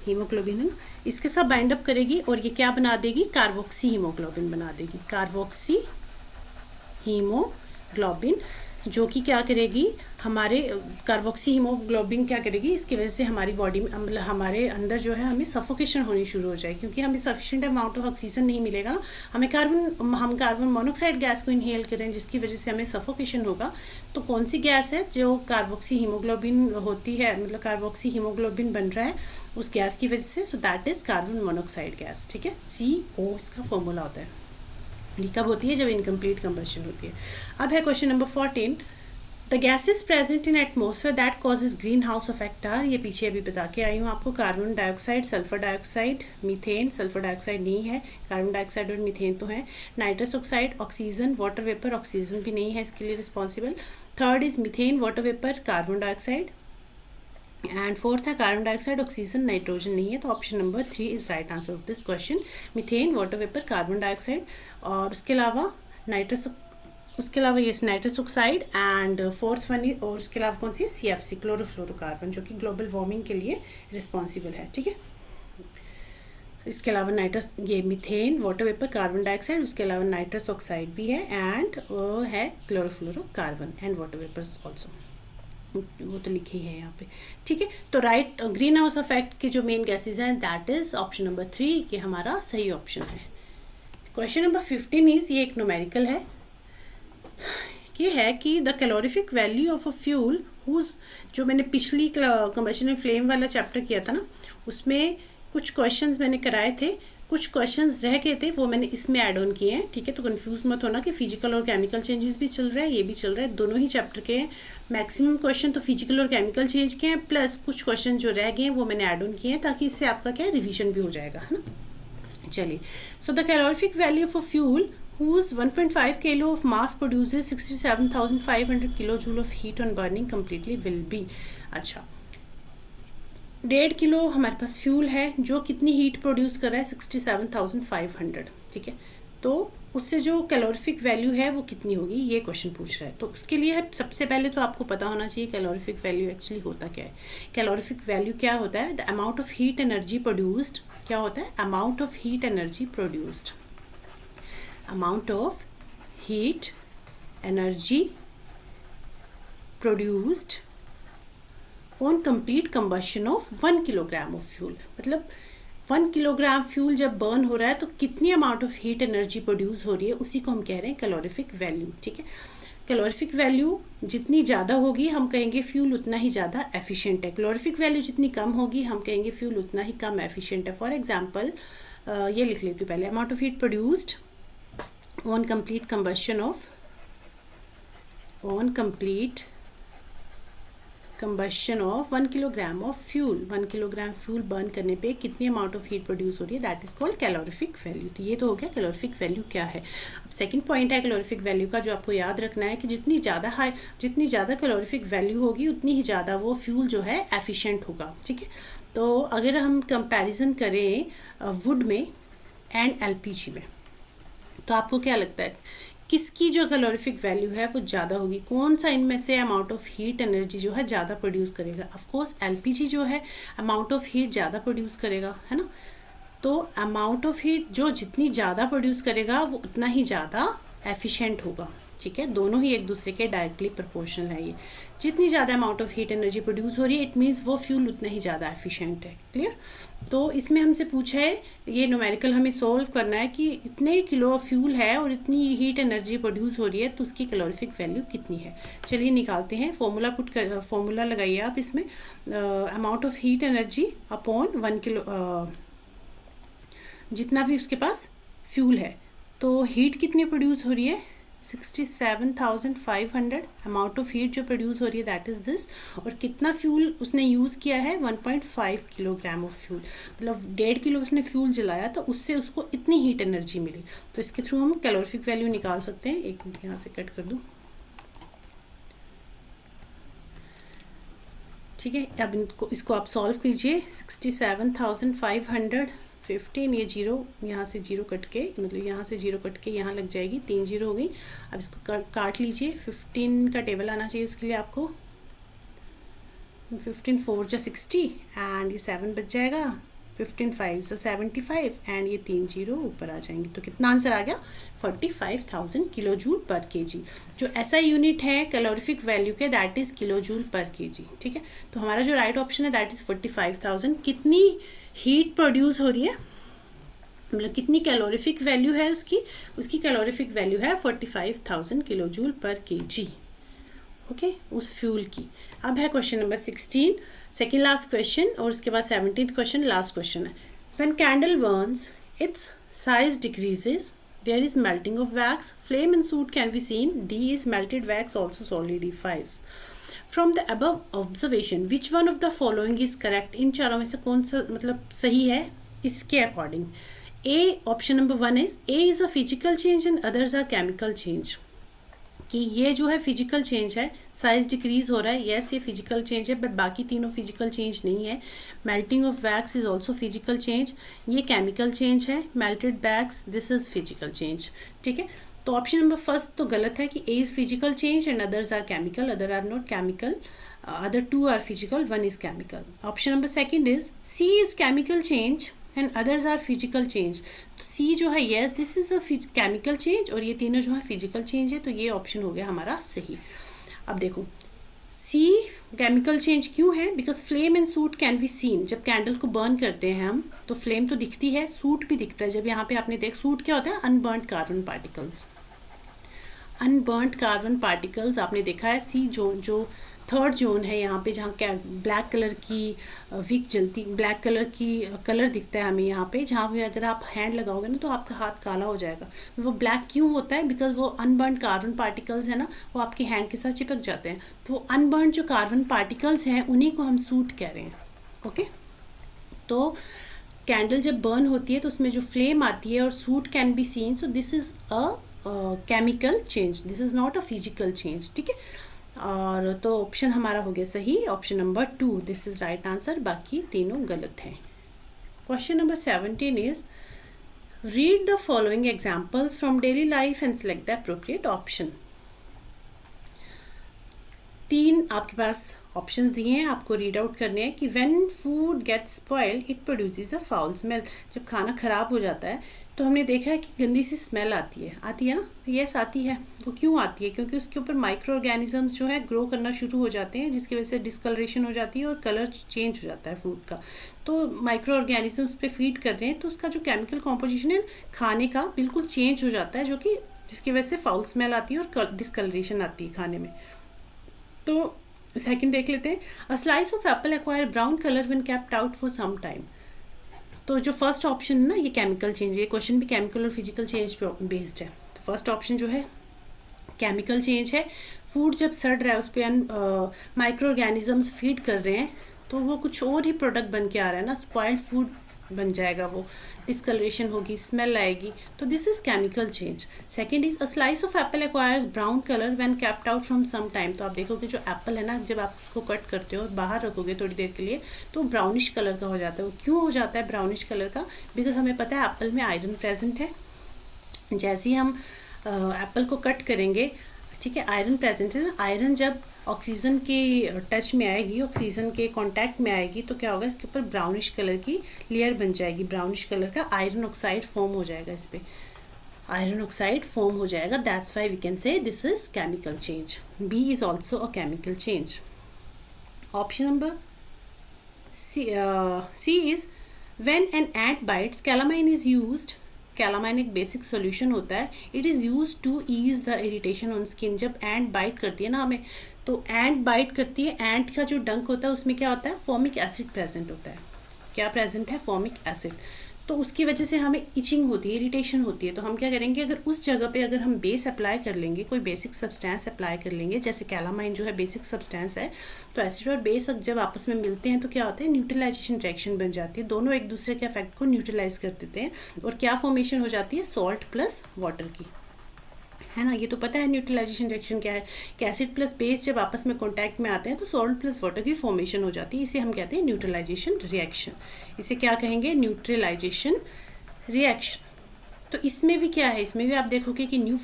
है ना, इसके साथ बाइंड अप करेगी और ये क्या बना देगी, कार्बोक्सी हीमोग्लोबिन बना देगी। कार्बोक्सी हीमोग्लोबिन जो कि क्या करेगी, हमारे कार्बोक्सी हीमोग्लोबिन क्या करेगी, इसकी वजह से हमारी बॉडी में, मतलब हमारे अंदर जो है हमें सफोकेशन होनी शुरू हो जाएगी, क्योंकि हमें सफिशिएंट अमाउंट ऑफ ऑक्सीजन नहीं मिलेगा। हम कार्बन मोनोऑक्साइड गैस को इनहेल करें जिसकी वजह से हमें सफोकेशन होगा। तो कौन सी गैस है जो कार्बोक्सी हीमोग्लोबिन होती है, मतलब कार्बोक्सी हीमोग्लोबिन बन रहा है उस गैस की वजह से, so that is carbon monoxide gas, ठीक है। CO इसका फॉर्मूला होता है। ये कब होती है, जब इनकम्प्लीट कंबशन होती है। अब है question number 14, the gases present in atmosphere that causes green house effect are, ये पीछे अभी बता के आई हूँ आपको, carbon dioxide, sulphur dioxide, methane, sulphur dioxide नहीं है, कार्बन डाइऑक्साइड और मीथेन तो है, nitrous oxide, oxygen, water vapour, oxygen भी नहीं है इसके लिए responsible. Third is methane, water vapour, carbon dioxide, and fourth है कार्बन डाइऑक्साइड, ऑक्सीजन, नाइट्रोजन नहीं है। तो option number 3 is right answer of this question, methane, water vapour, carbon dioxide, और उसके अलावा ये nitrous oxide, and fourth one, और उसके अलावा कौन सी, CFC, क्लोरोफ्लोरोकार्बन, जो कि ग्लोबल वार्मिंग के लिए रिस्पॉन्सिबल है, ठीक है। इसके अलावा ये methane, water vapour, carbon dioxide, उसके अलावा नाइट्रस ऑक्साइड भी है, एंड वो है chlorofluorocarbon and water vapours also, वो तो लिखे ही है यहाँ पे, ठीक है। तो राइट ग्रीन हाउस इफेक्ट के जो मेन गैसेज हैं दैट इज ऑप्शन नंबर 3 कि हमारा सही ऑप्शन है। क्वेश्चन नंबर 15 इज, ये एक न्यूमेरिकल है, ये है कि the calorific value of a fuel whose, जो मैंने पिछली कंबशन एंड फ्लेम वाला चैप्टर किया था ना, उसमें कुछ क्वेश्चंस मैंने कराए थे, कुछ क्वेश्चंस रह गए थे, वो मैंने इसमें ऐड ऑन किए हैं, ठीक है। तो कंफ्यूज मत होना कि फिजिकल और केमिकल चेंजेस भी चल रहा है, ये भी चल रहा है, दोनों ही चैप्टर के हैं। मैक्सिमम क्वेश्चन तो फिजिकल और केमिकल चेंज के हैं, प्लस कुछ क्वेश्चन जो रह गए हैं वो मैंने ऐड ऑन किए हैं, ताकि इससे आपका क्या है, रिविजन भी हो जाएगा, है ना। चलिए, so the calorific value of a fuel whose 1.5 kilo of mass produces 67,500 kilojoule of heat on burning completely will be, अच्छा 1.5 किलो हमारे पास फ्यूल है जो कितनी हीट प्रोड्यूस कर रहा है, 67,500, ठीक है। तो उससे जो कैलोरीफिक वैल्यू है वो कितनी होगी, ये क्वेश्चन पूछ रहा है। तो उसके लिए सबसे पहले तो आपको पता होना चाहिए कैलोरीफिक वैल्यू एक्चुअली होता क्या है। कैलोरीफिक वैल्यू क्या होता है, the amount of heat energy produced, क्या होता है, amount of heat energy produced, amount of heat energy produced on complete combustion of 1 kilogram of fuel. मतलब 1 किलोग्राम फ्यूल जब बर्न हो रहा है तो कितनी amount of heat energy produce हो रही है, उसी को हम कह रहे हैं कैलोरीफिक वैल्यू। ठीक है, कैलोरीफिक वैल्यू जितनी ज़्यादा होगी हम कहेंगे फ्यूल उतना ही ज़्यादा एफिशिएंट है, कैलोरीफिक वैल्यू जितनी कम होगी हम कहेंगे फ्यूल उतना ही कम एफिशिएंट है। फॉर एग्जांपल ये लिख लेती हूँ पहले, amount of heat produced on complete combustion of, on complete combustion of 1 kilogram of fuel, 1 kilogram fuel burn करने पे कितनी अमाउंट ऑफ हीट प्रोड्यूस हो रही है, that is called calorific value. तो ये तो हो गया कैलोरीफिक वैल्यू क्या है। अब सेकंड पॉइंट है कैलोरीफिक वैल्यू का, जो आपको याद रखना है कि जितनी ज़्यादा कैलोरीफिक वैल्यू होगी उतनी ही ज़्यादा वो फ्यूल जो है एफिशिएंट होगा। ठीक है, तो अगर हम कंपैरिजन करें वुड में एंड एलपीजी में, तो आपको क्या लगता है किसकी जो कैलोरीफिक वैल्यू है वो ज़्यादा होगी, कौन सा इनमें से अमाउंट ऑफ हीट एनर्जी जो है ज़्यादा प्रोड्यूस करेगा। ऑफ कोर्स एलपीजी जो है अमाउंट ऑफ हीट ज़्यादा प्रोड्यूस करेगा, है ना। तो अमाउंट ऑफ हीट जो जितनी ज़्यादा प्रोड्यूस करेगा वो उतना ही ज़्यादा एफिशिएंट होगा। ठीक है, दोनों ही एक दूसरे के डायरेक्टली प्रोपोर्शनल है। ये जितनी ज़्यादा amount of heat energy produce हो रही है इट मीन्स वो फ्यूल उतना ही ज़्यादा एफिशिएंट है। क्लियर। तो इसमें हमसे पूछा है, ये न्यूमेरिकल हमें सोल्व करना है कि इतने किलो फ्यूल है और इतनी हीट एनर्जी प्रोड्यूस हो रही है तो उसकी कैलोरीफिक वैल्यू कितनी है। चलिए निकालते हैं, फॉर्मूला लगाइए आप इसमें, amount of heat energy upon 1 kilo, जितना भी उसके पास फ्यूल है, तो हीट कितनी प्रोड्यूस हो रही है 67,500 अमाउंट ऑफ हीट जो प्रोड्यूस हो रही है दैट इज़ दिस, और कितना फ्यूल उसने यूज़ किया है 1.5 किलोग्राम ऑफ फ्यूल, मतलब 1.5 किलो उसने फ्यूल जलाया तो उससे उसको इतनी हीट एनर्जी मिली। तो इसके थ्रू हम कैलोरीफिक वैल्यू निकाल सकते हैं। एक मिनट यहाँ से कट कर दूँ। ठीक है, अब इसको आप सॉल्व कीजिए। 67,500 15, ये जीरो यहाँ से जीरो कट के, मतलब यहाँ से जीरो कट के यहाँ लग जाएगी, 3 जीरो हो गई। अब इसको काट लीजिए, 15 का टेबल आना चाहिए उसके लिए आपको। 15 4 जा 60 एंड ये 7 बच जाएगा, 15 5 जा 75 एंड ये 3 जीरो ऊपर आ जाएंगे। तो कितना आंसर आ गया 45,000 किलो जूल पर केजी। जो ऐसा यूनिट है कैलोरीफिक वैल्यू के दैट इज़ किलो जूल पर केजी। ठीक है, तो हमारा जो राइट ऑप्शन है दैट इज़ 45,000। कितनी हीट प्रोड्यूस हो रही है, मतलब कितनी कैलोरीफिक वैल्यू है उसकी कैलोरीफिक वैल्यू है 45,000 किलो जूल पर केजी। ओके, उस फ्यूल की। अब है question number 16, second last question, और उसके बाद 17th क्वेश्चन लास्ट क्वेश्चन है। When candle Burns it's size decreases there is melting of wax, flame and soot can be seen, D is melted wax also solidifies. From the above observation which one of the following is correct? इन चारों में से कौन सा मतलब सही है इसके according. A option number 1 is A is a physical change and others are chemical change, कि ये जो है फिजिकल चेंज है, साइज डिक्रीज हो रहा है, यस ये फिजिकल चेंज है, बट बाकी तीनों फिजिकल चेंज नहीं है। Melting of wax is also physical change, ये केमिकल चेंज है। Melted wax this is physical change. ठीक है, तो ऑप्शन नंबर फर्स्ट तो गलत है कि A is physical change and others are chemical, other are not chemical, other 2 are physical, 1 is chemical. Option number second is C is chemical change and others are physical change. तो C जो है yes this is a chemical change, और ये तीनों जो है physical change है, तो ये ऑप्शन हो गया हमारा सही। अब देखो सी केमिकल चेंज क्यों है, because flame and suit can be seen. जब कैंडल को बर्न करते हैं हम तो फ्लेम तो दिखती है, सूट भी दिखता है। जब यहाँ पे आपने देख, सूट क्या होता है, unburned carbon particles, unburned carbon particles आपने देखा है। सी जोन जो थर्ड जोन है यहाँ पे, जहाँ क्या ब्लैक कलर की विक जलती, ब्लैक कलर की कलर दिखता है हमें यहाँ पे, जहाँ पे अगर आप हैंड लगाओगे ना तो आपका हाथ काला हो जाएगा। वो ब्लैक क्यों होता है, बिकॉज वो अनबर्न्ड कार्बन पार्टिकल्स है ना, वो आपके हैंड के साथ चिपक जाते हैं। तो वो अनबर्न्ड जो कार्बन पार्टिकल्स हैं उन्हीं को हम सूट कह रहे हैं। ओके, तो कैंडल जब बर्न होती है तो उसमें जो फ्लेम आती है और suit can be seen, so this is a chemical change, this is not a physical change. ठीक है, और तो ऑप्शन हमारा हो गया सही, option number 2 this is right answer, बाकी तीनों गलत हैं। Question number 17 is read the following examples from daily life and select the appropriate option. 3 आपके पास ऑप्शंस दिए हैं, आपको रीड आउट करने हैं कि when food gets spoiled it produces a foul smell. जब खाना ख़राब हो जाता है तो हमने देखा है कि गंदी सी स्मेल आती है ना। यस आती है। तो क्यों आती है? क्योंकि उसके ऊपर माइक्रो ऑर्गेनिजम्स जो है ग्रो करना शुरू हो जाते हैं, जिसकी वजह से डिस्कलरेशन हो जाती है और कलर चेंज हो जाता है फूड का। तो माइक्रो ऑर्गेनिजम्स पे फीड कर रहे हैं तो उसका जो केमिकल कॉम्पोजिशन है खाने का बिल्कुल चेंज हो जाता है, जो कि जिसकी वजह से फाउल स्मेल आती है और डिस्कलरेशन आती है खाने में। तो सेकंड देख लेते हैं। A slice of apple acquire brown colour when kept out for some time. तो जो फर्स्ट ऑप्शन है ना, ये केमिकल चेंज, ये क्वेश्चन भी केमिकल और फिजिकल चेंज पे बेस्ड है। तो फर्स्ट ऑप्शन जो है केमिकल चेंज है। फूड जब सड़ रहा है उस पर माइक्रो ऑर्गेनिजम्स फीड कर रहे हैं तो वो कुछ और ही प्रोडक्ट बन के आ रहा है ना, स्पॉइल्ड फूड बन जाएगा, वो डिस्कलरेशन होगी, स्मेल आएगी। तो this is chemical change. Second is a slice of apple acquires brown colour when kept out from some time. तो आप देखोगे जो एप्पल है ना, जब आप उसको कट करते हो बाहर रखोगे थोड़ी देर के लिए तो ब्राउनिश कलर का हो जाता है। वो क्यों हो जाता है ब्राउनिश कलर का? बिकॉज हमें पता है एप्पल में आयरन प्रेजेंट है। जैसे ही हम एप्पल को कट करेंगे, ठीक है, आयरन प्रेजेंट है। आयरन जब ऑक्सीजन के टच में आएगी, ऑक्सीजन के कांटेक्ट में आएगी तो क्या होगा, इसके ऊपर ब्राउनिश कलर की लेयर बन जाएगी, ब्राउनिश कलर का आयरन ऑक्साइड फॉर्म हो जाएगा, इस पर आयरन ऑक्साइड फॉर्म हो जाएगा। That's why we can say this is chemical change. B is also a chemical change. Option number C is when an ant bites calamine is used. Calamine एक basic solution होता है। It is use to ease the irritation on skin. जब ant bite करती है ना हमें, तो एंट bite करती है, एंट का जो डंक होता है उसमें क्या होता है, फॉर्मिक एसिड प्रेजेंट होता है। क्या प्रेजेंट है? Formic acid. तो उसकी वजह से हमें इचिंग होती है, इरिटेशन होती है। तो हम क्या करेंगे, अगर उस जगह पे अगर हम बेस अप्लाई कर लेंगे, कोई बेसिक सब्सटेंस अप्लाई कर लेंगे, जैसे कैलामाइन जो है बेसिक सब्सटेंस है, तो एसिड और बेस जब आपस में मिलते हैं तो क्या होता है, न्यूट्रलाइजेशन रिएक्शन बन जाती है। दोनों एक दूसरे के इफेक्ट को न्यूट्रलाइज कर देते हैं और क्या फॉर्मेशन हो जाती है, सॉल्ट प्लस वाटर की, है ना। ये तो पता है न्यूट्रलाइजेशन रिएक्शन क्या है, कि एसिड प्लस बेस जब आपस में कांटेक्ट में आते हैं तो सॉल्ट प्लस वाटर की फॉर्मेशन हो जाती है। इसे हम कहते हैं न्यूट्रलाइजेशन रिएक्शन। इसे क्या कहेंगे, न्यूट्रलाइजेशन रिएक्शन। तो इसमें भी क्या है, इसमें भी आप देखोगे कि न्यू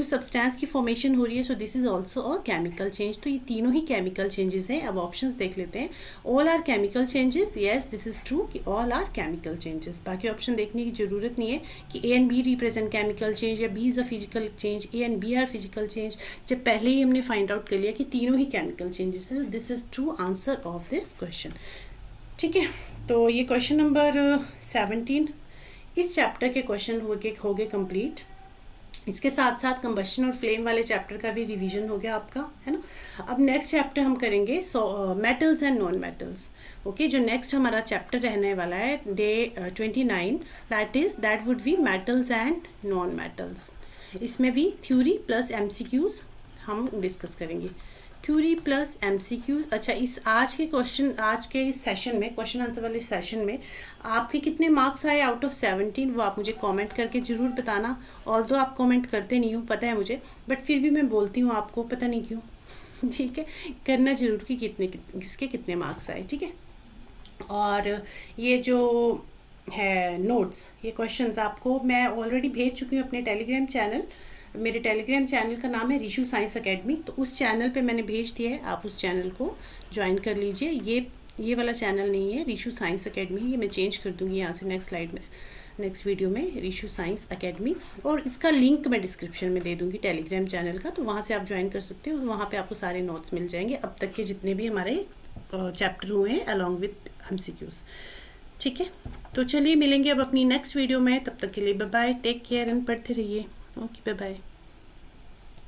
सब्सटेंस की फॉर्मेशन हो रही है। So this is also a chemical change. तो ये तीनों ही केमिकल चेंजेस हैं। अब ऑप्शंस देख लेते हैं। All are chemical changes, yes this is true कि ऑल आर केमिकल चेंजेस। बाकी ऑप्शन देखने की जरूरत नहीं है कि A and B represent chemical change या B is a physical change, A and B are physical change. जब पहले ही हमने फाइंड आउट कर लिया कि तीनों ही केमिकल चेंजेस है, this is true answer of this question. ठीक है, तो ये क्वेश्चन नंबर 17 इस चैप्टर के क्वेश्चन हो गए कंप्लीट। इसके साथ साथ कंबशन और फ्लेम वाले चैप्टर का भी रिवीजन हो गया आपका, है ना। अब नेक्स्ट चैप्टर हम करेंगे metals and non metals. Okay, जो नेक्स्ट हमारा चैप्टर रहने वाला है day 29, that would be metals and non metals. इसमें भी थ्योरी प्लस एमसीक्यूज हम डिस्कस करेंगे। Theory plus MCQs. अच्छा, आज के इस सेशन में, क्वेश्चन आंसर वाले सेशन में आपके कितने मार्क्स आए आउट ऑफ 17, वो आप मुझे कमेंट करके ज़रूर बताना। ऑल्दो आप कमेंट करते नहीं हो, पता है मुझे, बट फिर भी मैं बोलती हूँ आपको, पता नहीं क्यों। ठीक है, करना जरूर कि किसके कितने मार्क्स आए। ठीक है, और ये जो है नोट्स, ये क्वेश्चंस आपको मैं ऑलरेडी भेज चुकी हूँ अपने टेलीग्राम चैनल। मेरे टेलीग्राम चैनल का नाम है रिशु साइंस एकेडमी। तो उस चैनल पे मैंने भेज दिया है, आप उस चैनल को ज्वाइन कर लीजिए। ये वाला चैनल नहीं है, रिशु साइंस एकेडमी, ये मैं चेंज कर दूँगी यहाँ से नेक्स्ट वीडियो में, रिशु साइंस एकेडमी। और इसका लिंक मैं डिस्क्रिप्शन में दे दूँगी टेलीग्राम चैनल का, तो वहाँ से आप ज्वाइन कर सकते हो। वहाँ पर आपको सारे नोट्स मिल जाएंगे, अब तक के जितने भी हमारे चैप्टर हुए हैं अलॉन्ग विथ एमसीक्यूज। ठीक है, तो चलिए मिलेंगे अब अपनी नेक्स्ट वीडियो में। तब तक के लिए bye bye, take care and पढ़ते रहिए। Okay, bye bye.